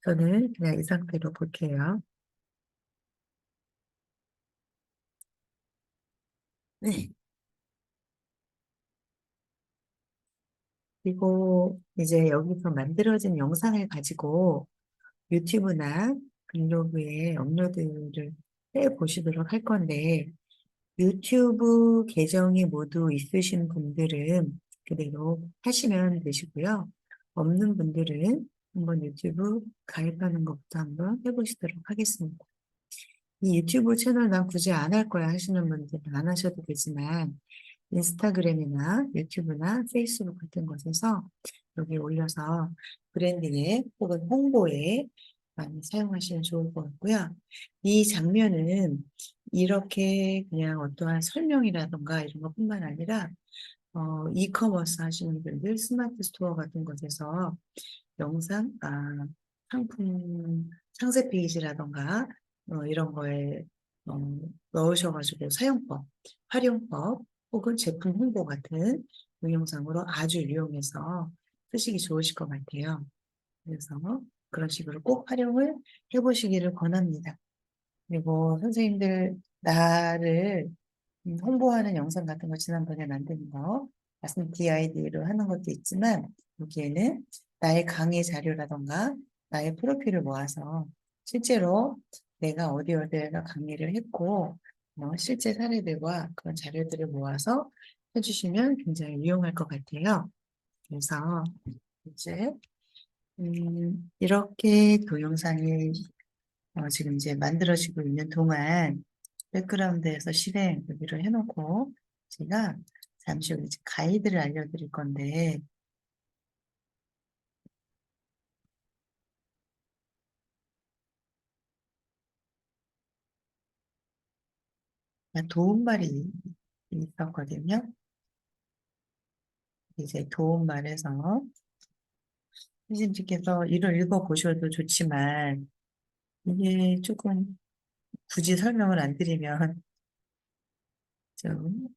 저는 그냥 이 상태로 볼게요. 네. 그리고 이제 여기서 만들어진 영상을 가지고 유튜브나 블로그에 업로드를 해 보시도록 할 건데 유튜브 계정이 모두 있으신 분들은 그대로 하시면 되시고요. 없는 분들은 한번 유튜브 가입하는 것부터 한번 해보시도록 하겠습니다. 이 유튜브 채널 난 굳이 안 할 거야 하시는 분들은 안 하셔도 되지만 인스타그램이나 유튜브나 페이스북 같은 곳에서 여기 올려서 브랜딩에 혹은 홍보에 많이 사용하시면 좋을 것 같고요. 이 장면은 이렇게 그냥 어떠한 설명이라던가 이런 것뿐만 아니라 이커머스 하시는 분들 스마트 스토어 같은 곳에서 영상, 상품 상세 페이지라던가 이런 거에 넣으셔가지고 사용법, 활용법 혹은 제품 홍보 같은 동영상으로 아주 유용해서 쓰시기 좋으실 것 같아요. 그래서 그런 식으로 꼭 활용을 해보시기를 권합니다. 그리고 선생님들 나를 홍보하는 영상 같은 거 지난번에 만든 거 말씀 DID로 하는 것도 있지만 여기에는 나의 강의 자료라던가 나의 프로필을 모아서 실제로 내가 어디 어디에가 강의를 했고 실제 사례들과 그런 자료들을 모아서 해주시면 굉장히 유용할 것 같아요. 그래서 이제 이렇게 동영상이 지금 이제 만들어지고 있는 동안 백그라운드에서 실행 여기로 해놓고 제가 잠시 후에 이제 가이드를 알려드릴 건데 도움말이 있었거든요. 이제 도움말에서 선생님께서 이걸 읽어보셔도 좋지만 이게 조금 굳이 설명을 안 드리면 좀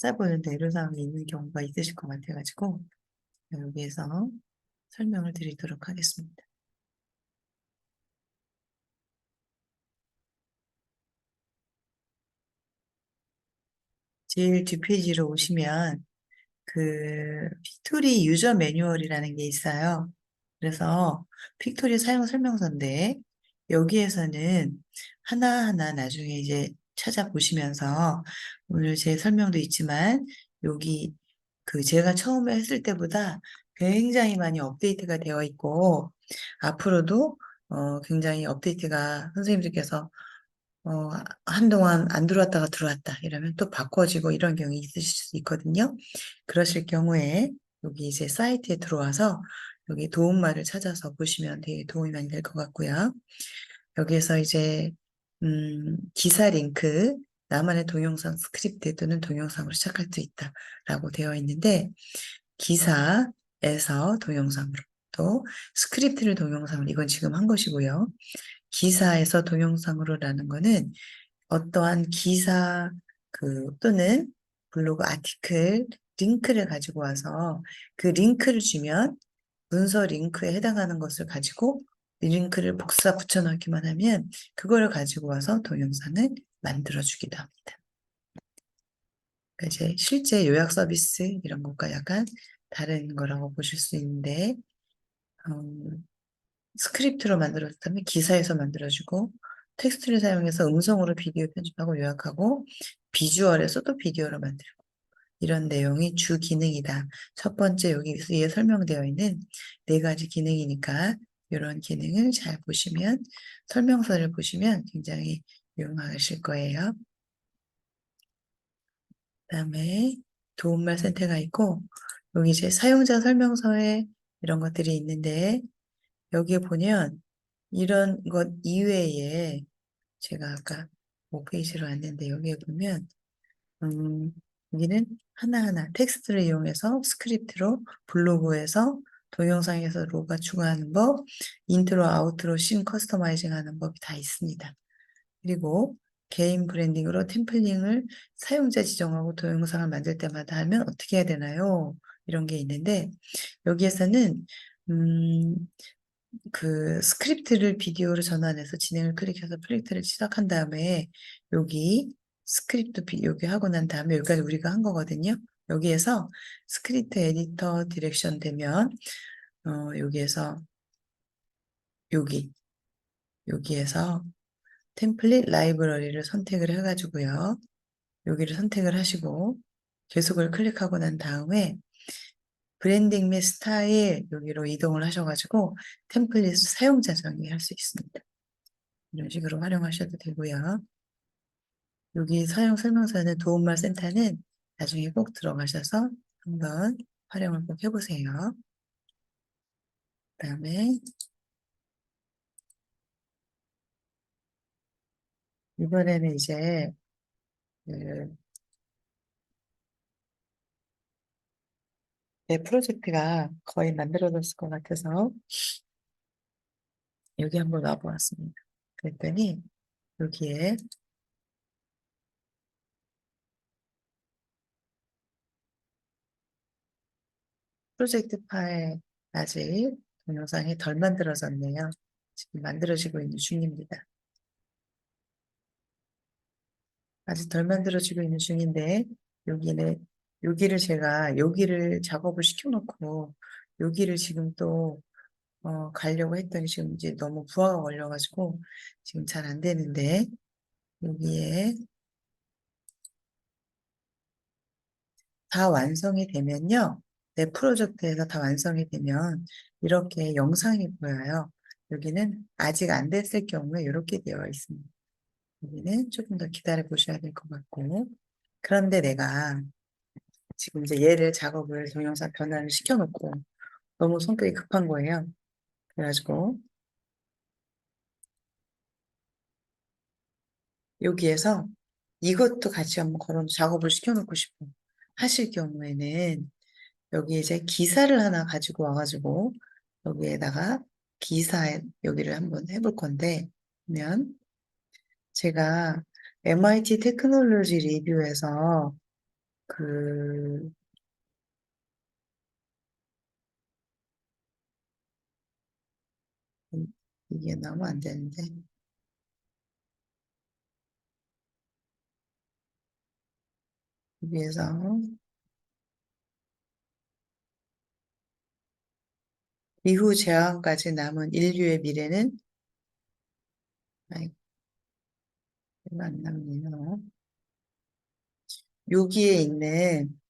찾아보는 애로사항이 있는 경우가 있으실 것 같아가지고 여기에서 설명을 드리도록 하겠습니다. 제일 뒷페이지로 오시면 그 픽토리 유저 매뉴얼이라는 게 있어요. 그래서 픽토리 사용 설명서인데 여기에서는 하나하나 나중에 이제 찾아보시면서 오늘 제 설명도 있지만 여기 그 제가 처음에 했을 때보다 굉장히 많이 업데이트가 되어 있고 앞으로도 굉장히 업데이트가 선생님들께서 어, 한동안 안 들어왔다가 들어왔다 이러면 또 바꿔지고 이런 경우가 있으실 수 있거든요. 그러실 경우에 여기 이제 사이트에 들어와서 여기 도움말을 찾아서 보시면 되게 도움이 많이 될 것 같고요. 여기에서 이제 기사 링크 나만의 동영상 스크립트 또는 동영상으로 시작할 수 있다라고 되어 있는데 기사에서 동영상으로 또 스크립트를 동영상으로 이건 지금 한 것이고요. 기사에서 동영상으로라는 거는 어떠한 기사 또는 블로그 아티클 링크를 가지고 와서 그 링크를 주면 문서 링크에 해당하는 것을 가지고 링크를 복사 붙여넣기만 하면 그거를 가지고 와서 동영상을 만들어 주기도 합니다. 그러니까 이제 실제 요약 서비스 이런 것과 약간 다른 거라고 보실 수 있는데 스크립트로 만들었다면 기사에서 만들어주고 텍스트를 사용해서 음성으로 비디오 편집하고 요약하고 비주얼에서 또 비디오로 만들고 이런 내용이 주 기능이다. 첫 번째 여기에 설명되어 있는 네 가지 기능이니까 이런 기능을 잘 보시면 설명서를 보시면 굉장히 유용하실 거예요. 그다음에 도움말 선택가 있고 여기 이제 사용자 설명서에 이런 것들이 있는데 여기에 보면 이런 것 이외에 제가 아까 5페이지로 왔는데 여기에 보면 여기는 하나하나 텍스트를 이용해서 스크립트로 블로그에서 동영상에서 로고 추가하는 법, 인트로, 아우트로 씬 커스터마이징 하는 법이 다 있습니다. 그리고 개인 브랜딩으로 템플링을 사용자 지정하고 동영상을 만들 때마다 하면 어떻게 해야 되나요? 이런 게 있는데 여기에서는 그 스크립트를 비디오로 전환해서 진행을 클릭해서 프로젝트를 시작한 다음에 여기 스크립트 여기 하고 난 다음에 여기까지 우리가 한 거거든요. 여기에서 스크립트 에디터 디렉션 되면 여기에서 여기에서 템플릿 라이브러리를 선택을 해가지고요. 여기를 선택을 하시고 계속을 클릭하고 난 다음에 브랜딩 및 스타일 여기로 이동을 하셔가지고 템플릿 사용자 정의할 수 있습니다. 이런 식으로 활용하셔도 되고요. 여기 사용 설명서는 도움말 센터는 나중에 꼭 들어가셔서 한번 활용을 꼭 해보세요. 그다음에 이번에는 이제 그 내 프로젝트가 거의 만들어졌을 것 같아서 여기 한번 와보았습니다. 그랬더니 여기에 프로젝트 파일 아직 동영상이 덜 만들어졌네요. 지금 만들어지고 있는 중입니다. 아직 덜 만들어지고 있는 중인데 여기를 제가 여기를 작업을 시켜놓고 여기를 지금 또 가려고 했더니 지금 이제 너무 부하가 걸려가지고 지금 잘 안 되는데 여기에 다 완성이 되면요. 내 프로젝트에서 다 완성이 되면 이렇게 영상이 보여요. 여기는 아직 안 됐을 경우에 이렇게 되어 있습니다. 여기는 조금 더 기다려 보셔야 될 것 같고 그런데 내가 지금 이제 얘를 작업을 동영상 변환을 시켜놓고 너무 성격이 급한 거예요. 그래가지고 여기에서 이것도 같이 한번 걸어 작업을 시켜놓고 싶어 하실 경우에는 여기 이제 기사를 하나 가지고 와가지고 여기에다가 기사에 여기를 한번 해볼 건데 그러면 제가 MIT 테크놀로지 리뷰에서 그 이게 나오면 안 되는데 여기에서 이후 제왕까지 남은 인류의 미래는 아이 얼마 안 남네요. 여기에 있는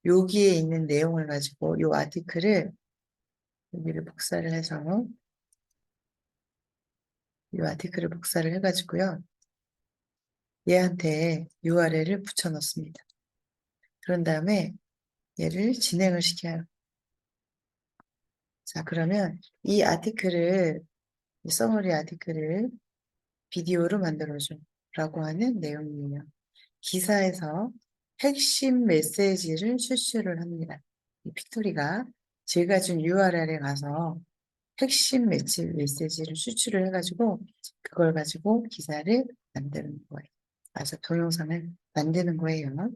여기에 있는 내용을 가지고 요 아티클을 여기를 복사를 해서 이 아티클을 복사를 해가지고요. 얘한테 URL을 붙여 넣습니다. 그런 다음에 얘를 진행을 시켜요. 자, 그러면 이 아티클을, 이 서머리 아티클을 비디오로 만들어줘 라고 하는 내용이에요. 기사에서 핵심 메시지를 추출을 합니다. 이 픽토리가 제가 준 URL에 가서 핵심 메시지를 추출을 해가지고 그걸 가지고 기사를 만드는 거예요. 그래서 동영상을 만드는 거예요.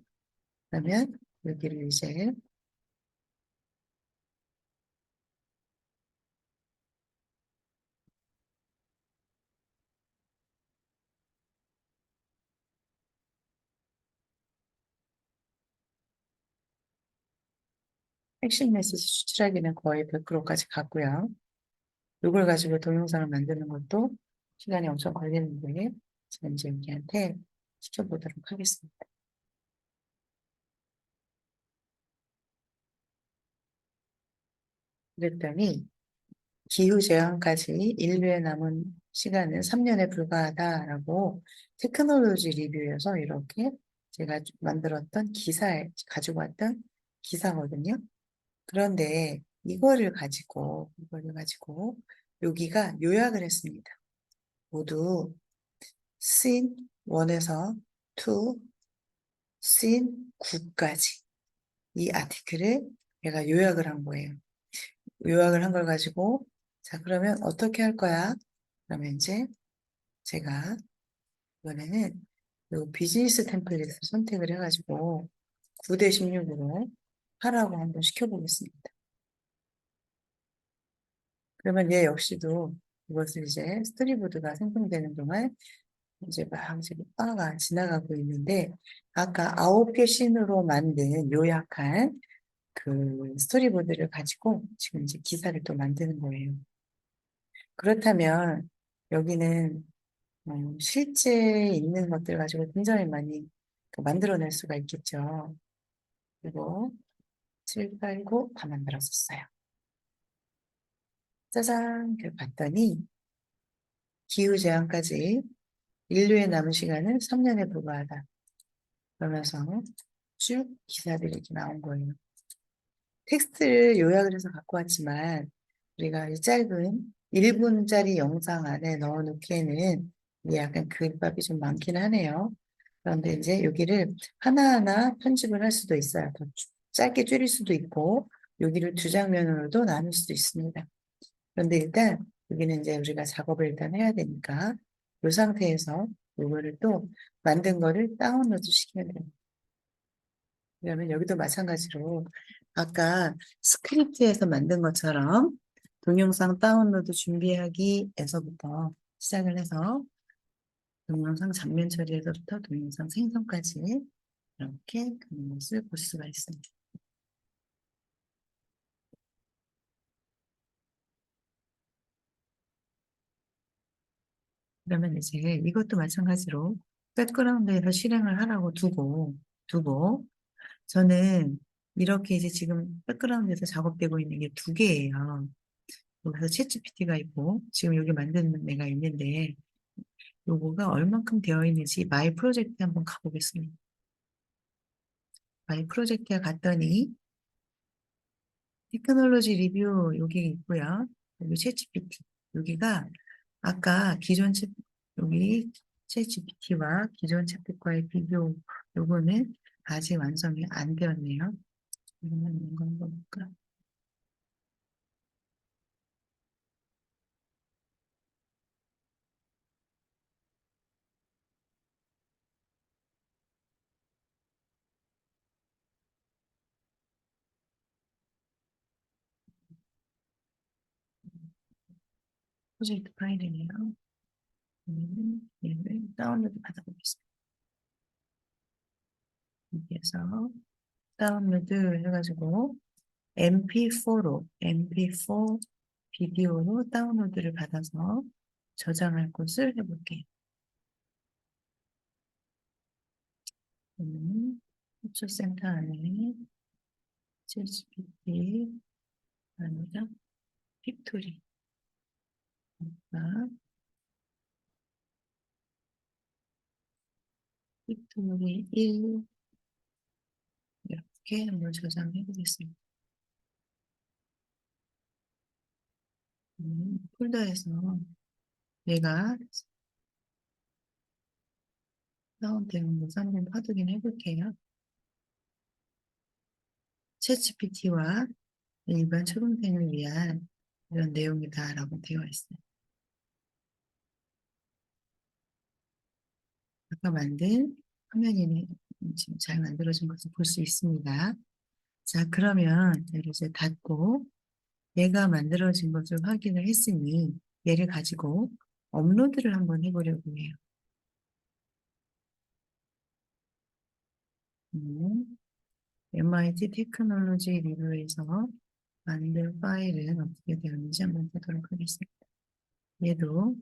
그러면 여기를 이제 핵심 메시지 추출하기는 거의 100%까지 갔고요. 이걸 가지고 동영상을 만드는 것도 시간이 엄청 걸리는데 제가 이제 여기한테 시켜보도록 하겠습니다. 그랬더니 기후재앙까지 인류에 남은 시간은 3년에 불과하다라고 테크놀로지 리뷰에서 이렇게 제가 만들었던 기사에 가지고 왔던 기사거든요. 그런데 이거를 가지고 여기가 요약을 했습니다. 모두 씬 1에서 2, 씬 9까지 이 아티클을 내가 요약을 한 거예요. 요약을 한 걸 가지고 자 그러면 어떻게 할 거야? 그러면 이제 제가 이번에는 요 비즈니스 템플릿을 선택을 해가지고 9대 16으로 하라고 한번 시켜보겠습니다. 그러면 얘 역시도 이것을 이제 스토리보드가 생성되는 동안 이제 막 지금 바가 지나가고 있는데 아까 9개 씬으로 만든 요약한 그 스토리보드를 가지고 지금 이제 기사를 또 만드는 거예요. 그렇다면 여기는 실제 있는 것들 가지고 굉장히 많이 또 만들어낼 수가 있겠죠. 그리고 7, 8, 9 다 만들었었어요. 짜잔! 그 봤더니 기후재앙까지 인류의 남은 시간은 3년에 불과하다. 그러면서 쭉 기사들이 이렇게 나온 거예요. 텍스트를 요약을 해서 갖고 왔지만 우리가 이 짧은 1분짜리 영상 안에 넣어놓기에는 이게 약간 글밥이 좀 많긴 하네요. 그런데 이제 여기를 하나하나 편집을 할 수도 있어요. 더 짧게 줄일 수도 있고 여기를 두 장면으로도 나눌 수도 있습니다. 그런데 일단 여기는 이제 우리가 작업을 일단 해야 되니까 이 상태에서 이거를 또 만든 거를 다운로드 시키면 됩니다. 그러면 여기도 마찬가지로 아까 스크립트에서 만든 것처럼 동영상 다운로드 준비하기에서부터 시작을 해서 동영상 장면 처리에서부터 동영상 생성까지 이렇게 그런 것을 볼 수가 있습니다. 그러면 이제 이것도 마찬가지로 백그라운드에서 실행을 하라고 두고 저는 이렇게 이제 지금 백그라운드에서 작업되고 있는 게 두 개예요. 여기서 챗GPT가 있고 지금 여기 만드는 애가 있는데 요거가 얼만큼 되어 있는지 마이 프로젝트 한번 가보겠습니다. 마이 프로젝트에 갔더니 테크놀로지 리뷰 여기 있고요. 여기 챗GPT 여기가 아까 기존 챗 여기 챗GPT와 기존 챗봇과의 비교 요거는 아직 완성이 안 되었네요. 이거는 뭔가 한번 볼까? 프로젝트 파일이네요. 얘를 다운로드 받아보겠습니다. 여기에서 다운로드 해가지고 MP4 비디오로 다운로드를 받아서 저장할 곳을 해볼게요. 호출센터 안에 챗GPT 아니라 픽토리 픽토리 1 이렇게 한번 저장해 보겠습니다. 폴더에서 얘가 다운되는 것을 한번 확인 해볼게요. 챗GPT와 일반 초등생을 위한 이런 내용이다라고 되어 있어요. 아까 만든 화면이 지금 잘 만들어진 것을 볼 수 있습니다. 자, 그러면 얘를 이제 닫고 얘가 만들어진 것을 확인을 했으니 얘를 가지고 업로드를 한번 해보려고 해요. MIT 테크놀로지 리뷰에서 만든 파일은 어떻게 되었는지 한번 보도록 하겠습니다. 얘도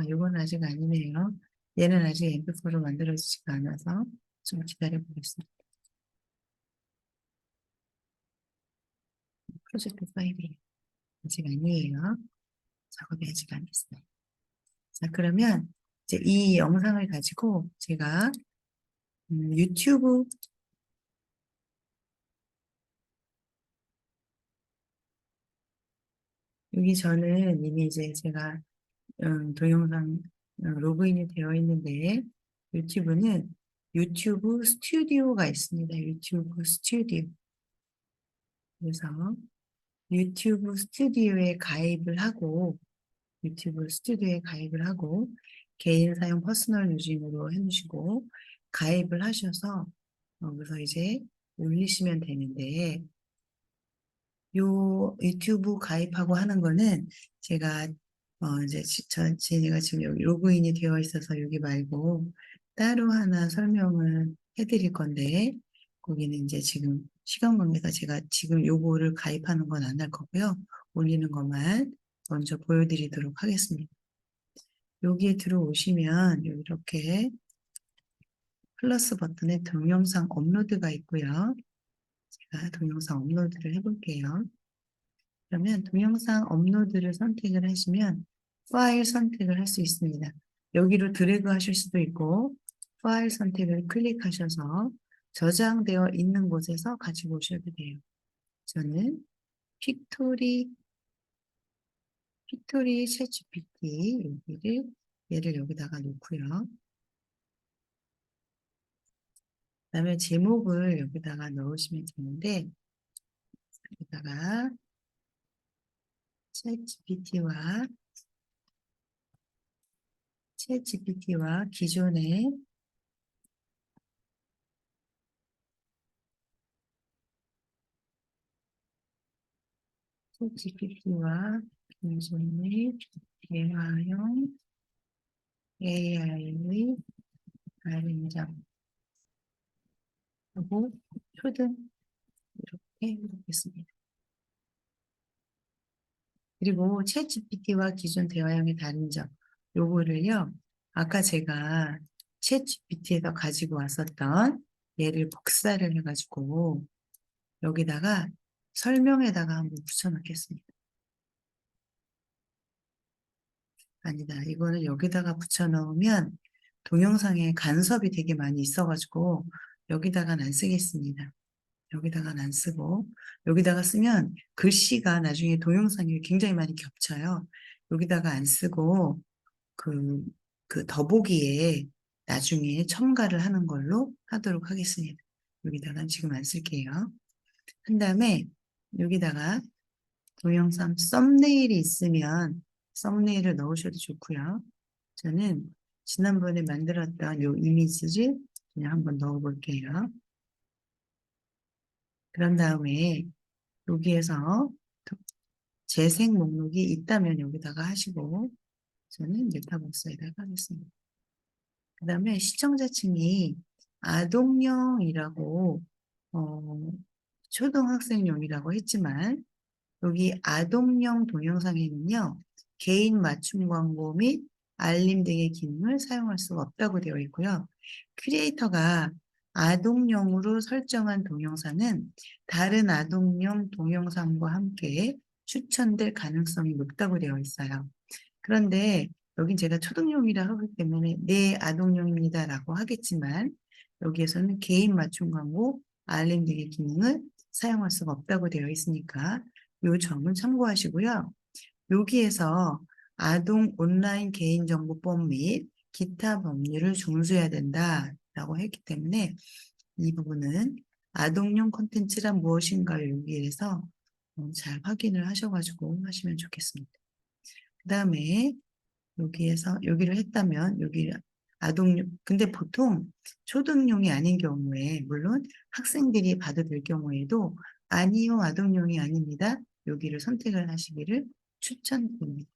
이건 아직 아니네요. 얘는 아직 MP4로 만들어지지가 않아서 좀 기다려 보겠습니다. 프로젝트 파일이에요. 아직 아니에요. 작업이 아직 안 됐어요. 자, 그러면 이제 이 영상을 가지고 제가 유튜브 여기 저는 이미 이제 제가 동영상 로그인이 되어 있는데 유튜브는 유튜브 스튜디오가 있습니다. 유튜브 스튜디오. 그래서 유튜브 스튜디오에 가입을 하고 유튜브 스튜디오에 가입을 하고 개인 사용 퍼스널 유진으로 해놓으시고 가입을 하셔서 그래서 이제 올리시면 되는데 요 유튜브 가입하고 하는 거는 제가 이제 제가 지금 여기 로그인이 되어 있어서 여기 말고 따로 하나 설명을 해드릴 건데 거기는 이제 지금 시간 관계상 제가 지금 요거를 가입하는 건 안 할 거고요. 올리는 것만 먼저 보여드리도록 하겠습니다. 여기에 들어오시면 여기 이렇게 플러스 버튼에 동영상 업로드가 있고요. 제가 동영상 업로드를 해볼게요. 그러면 동영상 업로드를 선택을 하시면 파일 선택을 할 수 있습니다. 여기로 드래그 하실 수도 있고 파일 선택을 클릭하셔서 저장되어 있는 곳에서 가지고 오셔도 돼요. 저는 픽토리 챗 GPT 얘를 여기다가 놓고요. 그다음에 제목을 여기다가 넣으시면 되는데 여기다가 챗 GPT와 기존의 챗 GPT와 기존의 대화형 AI의 가림자하고 표준 이렇게 해보겠습니다. 그리고 챗 GPT와 기존 대화형의 다른 점 요거를요. 아까 제가 챗 GPT에서 가지고 왔었던 얘를 복사를 해가지고 여기다가 설명에다가 한번 붙여넣겠습니다. 아니다. 이거는 여기다가 붙여넣으면 동영상에 간섭이 되게 많이 있어가지고 여기다가는 안 쓰겠습니다. 여기다가는 안 쓰고 여기다가 쓰면 글씨가 나중에 동영상이 굉장히 많이 겹쳐요. 여기다가 안 쓰고 그, 그 더보기에 나중에 첨가를 하는 걸로 하도록 하겠습니다. 여기다가 지금 안 쓸게요. 한 다음에 여기다가 동영상 썸네일이 있으면 썸네일을 넣으셔도 좋고요. 저는 지난번에 만들었던 요 이미지를 그냥 한번 넣어 볼게요. 그런 다음에 여기에서 재생 목록이 있다면 여기다가 하시고 저는 메타버스에다가 하겠습니다. 그 다음에 시청자층이 아동용이라고 초등학생용이라고 했지만 여기 아동용 동영상에는요. 개인 맞춤 광고 및 알림 등의 기능을 사용할 수가 없다고 되어 있고요. 크리에이터가 아동용으로 설정한 동영상은 다른 아동용 동영상과 함께 추천될 가능성이 높다고 되어 있어요. 그런데 여긴 제가 초등용이라 하기 때문에 네 아동용입니다라고 하겠지만 여기에서는 개인 맞춤 광고, 알림 등의 기능을 사용할 수가 없다고 되어 있으니까 이 점은 참고하시고요. 여기에서 아동 온라인 개인정보법 및 기타 법률을 준수해야 된다라고 했기 때문에 이 부분은 아동용 콘텐츠란 무엇인가를 여기에서 잘 확인을 하셔가지고 하시면 좋겠습니다. 그 다음에 여기에서 여기를 했다면 여기 아동용 근데 보통 초등용이 아닌 경우에 물론 학생들이 봐도 될 경우에도 아니요 아동용이 아닙니다. 여기를 선택을 하시기를 추천드립니다.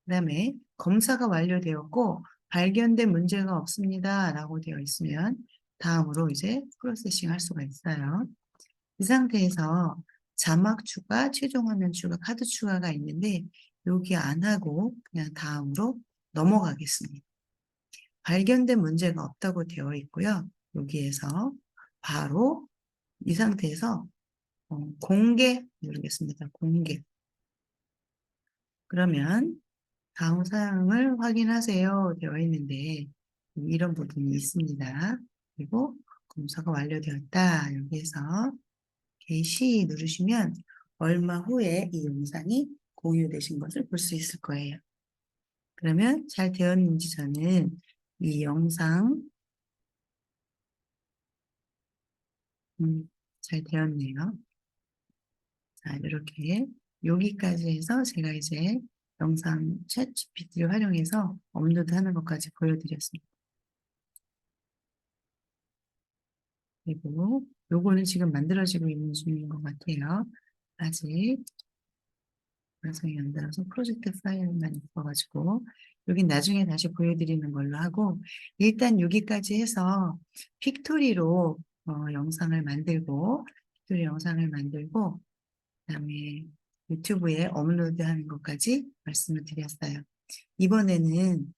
그 다음에 검사가 완료되었고 발견된 문제가 없습니다 라고 되어 있으면 다음으로 이제 프로세싱 할 수가 있어요. 이 상태에서 자막 추가, 최종 화면 추가, 카드 추가가 있는데 여기 안 하고 그냥 다음으로 넘어가겠습니다. 발견된 문제가 없다고 되어 있고요. 여기에서 바로 이 상태에서 공개 누르겠습니다. 공개. 그러면 다음 사항을 확인하세요 되어 있는데 이런 부분이 있습니다. 그리고 검사가 완료되었다. 여기에서 게시 누르시면 얼마 후에 이 영상이 공유되신 것을 볼 수 있을 거예요. 그러면 잘 되었는지 저는 이 영상 잘 되었네요. 자, 이렇게 여기까지 해서 제가 이제 영상 챗 GPT를 활용해서 업로드하는 것까지 보여드렸습니다. 그리고 요거는 지금 만들어지고 있는 중인 것 같아요. 아직 완성이 안 되어서 프로젝트 파일만 있어가지고 여긴 나중에 다시 보여드리는 걸로 하고 일단 여기까지 해서 픽토리로 픽토리 영상을 만들고 그다음에 유튜브에 업로드하는 것까지 말씀을 드렸어요. 이번에는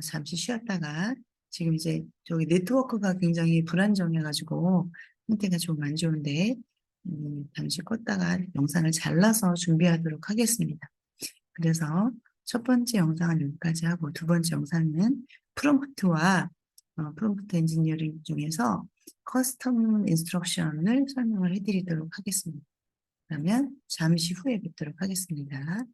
잠시 쉬었다가 지금 이제 저기 네트워크가 굉장히 불안정해가지고 상태가 좀 안 좋은데 잠시 껐다가 영상을 잘라서 준비하도록 하겠습니다. 그래서 첫 번째 영상은 여기까지 하고 두 번째 영상은 프롬프트와 프롬프트 엔지니어링 중에서 커스텀 인스트럭션을 설명을 해드리도록 하겠습니다. 그러면 잠시 후에 뵙도록 하겠습니다.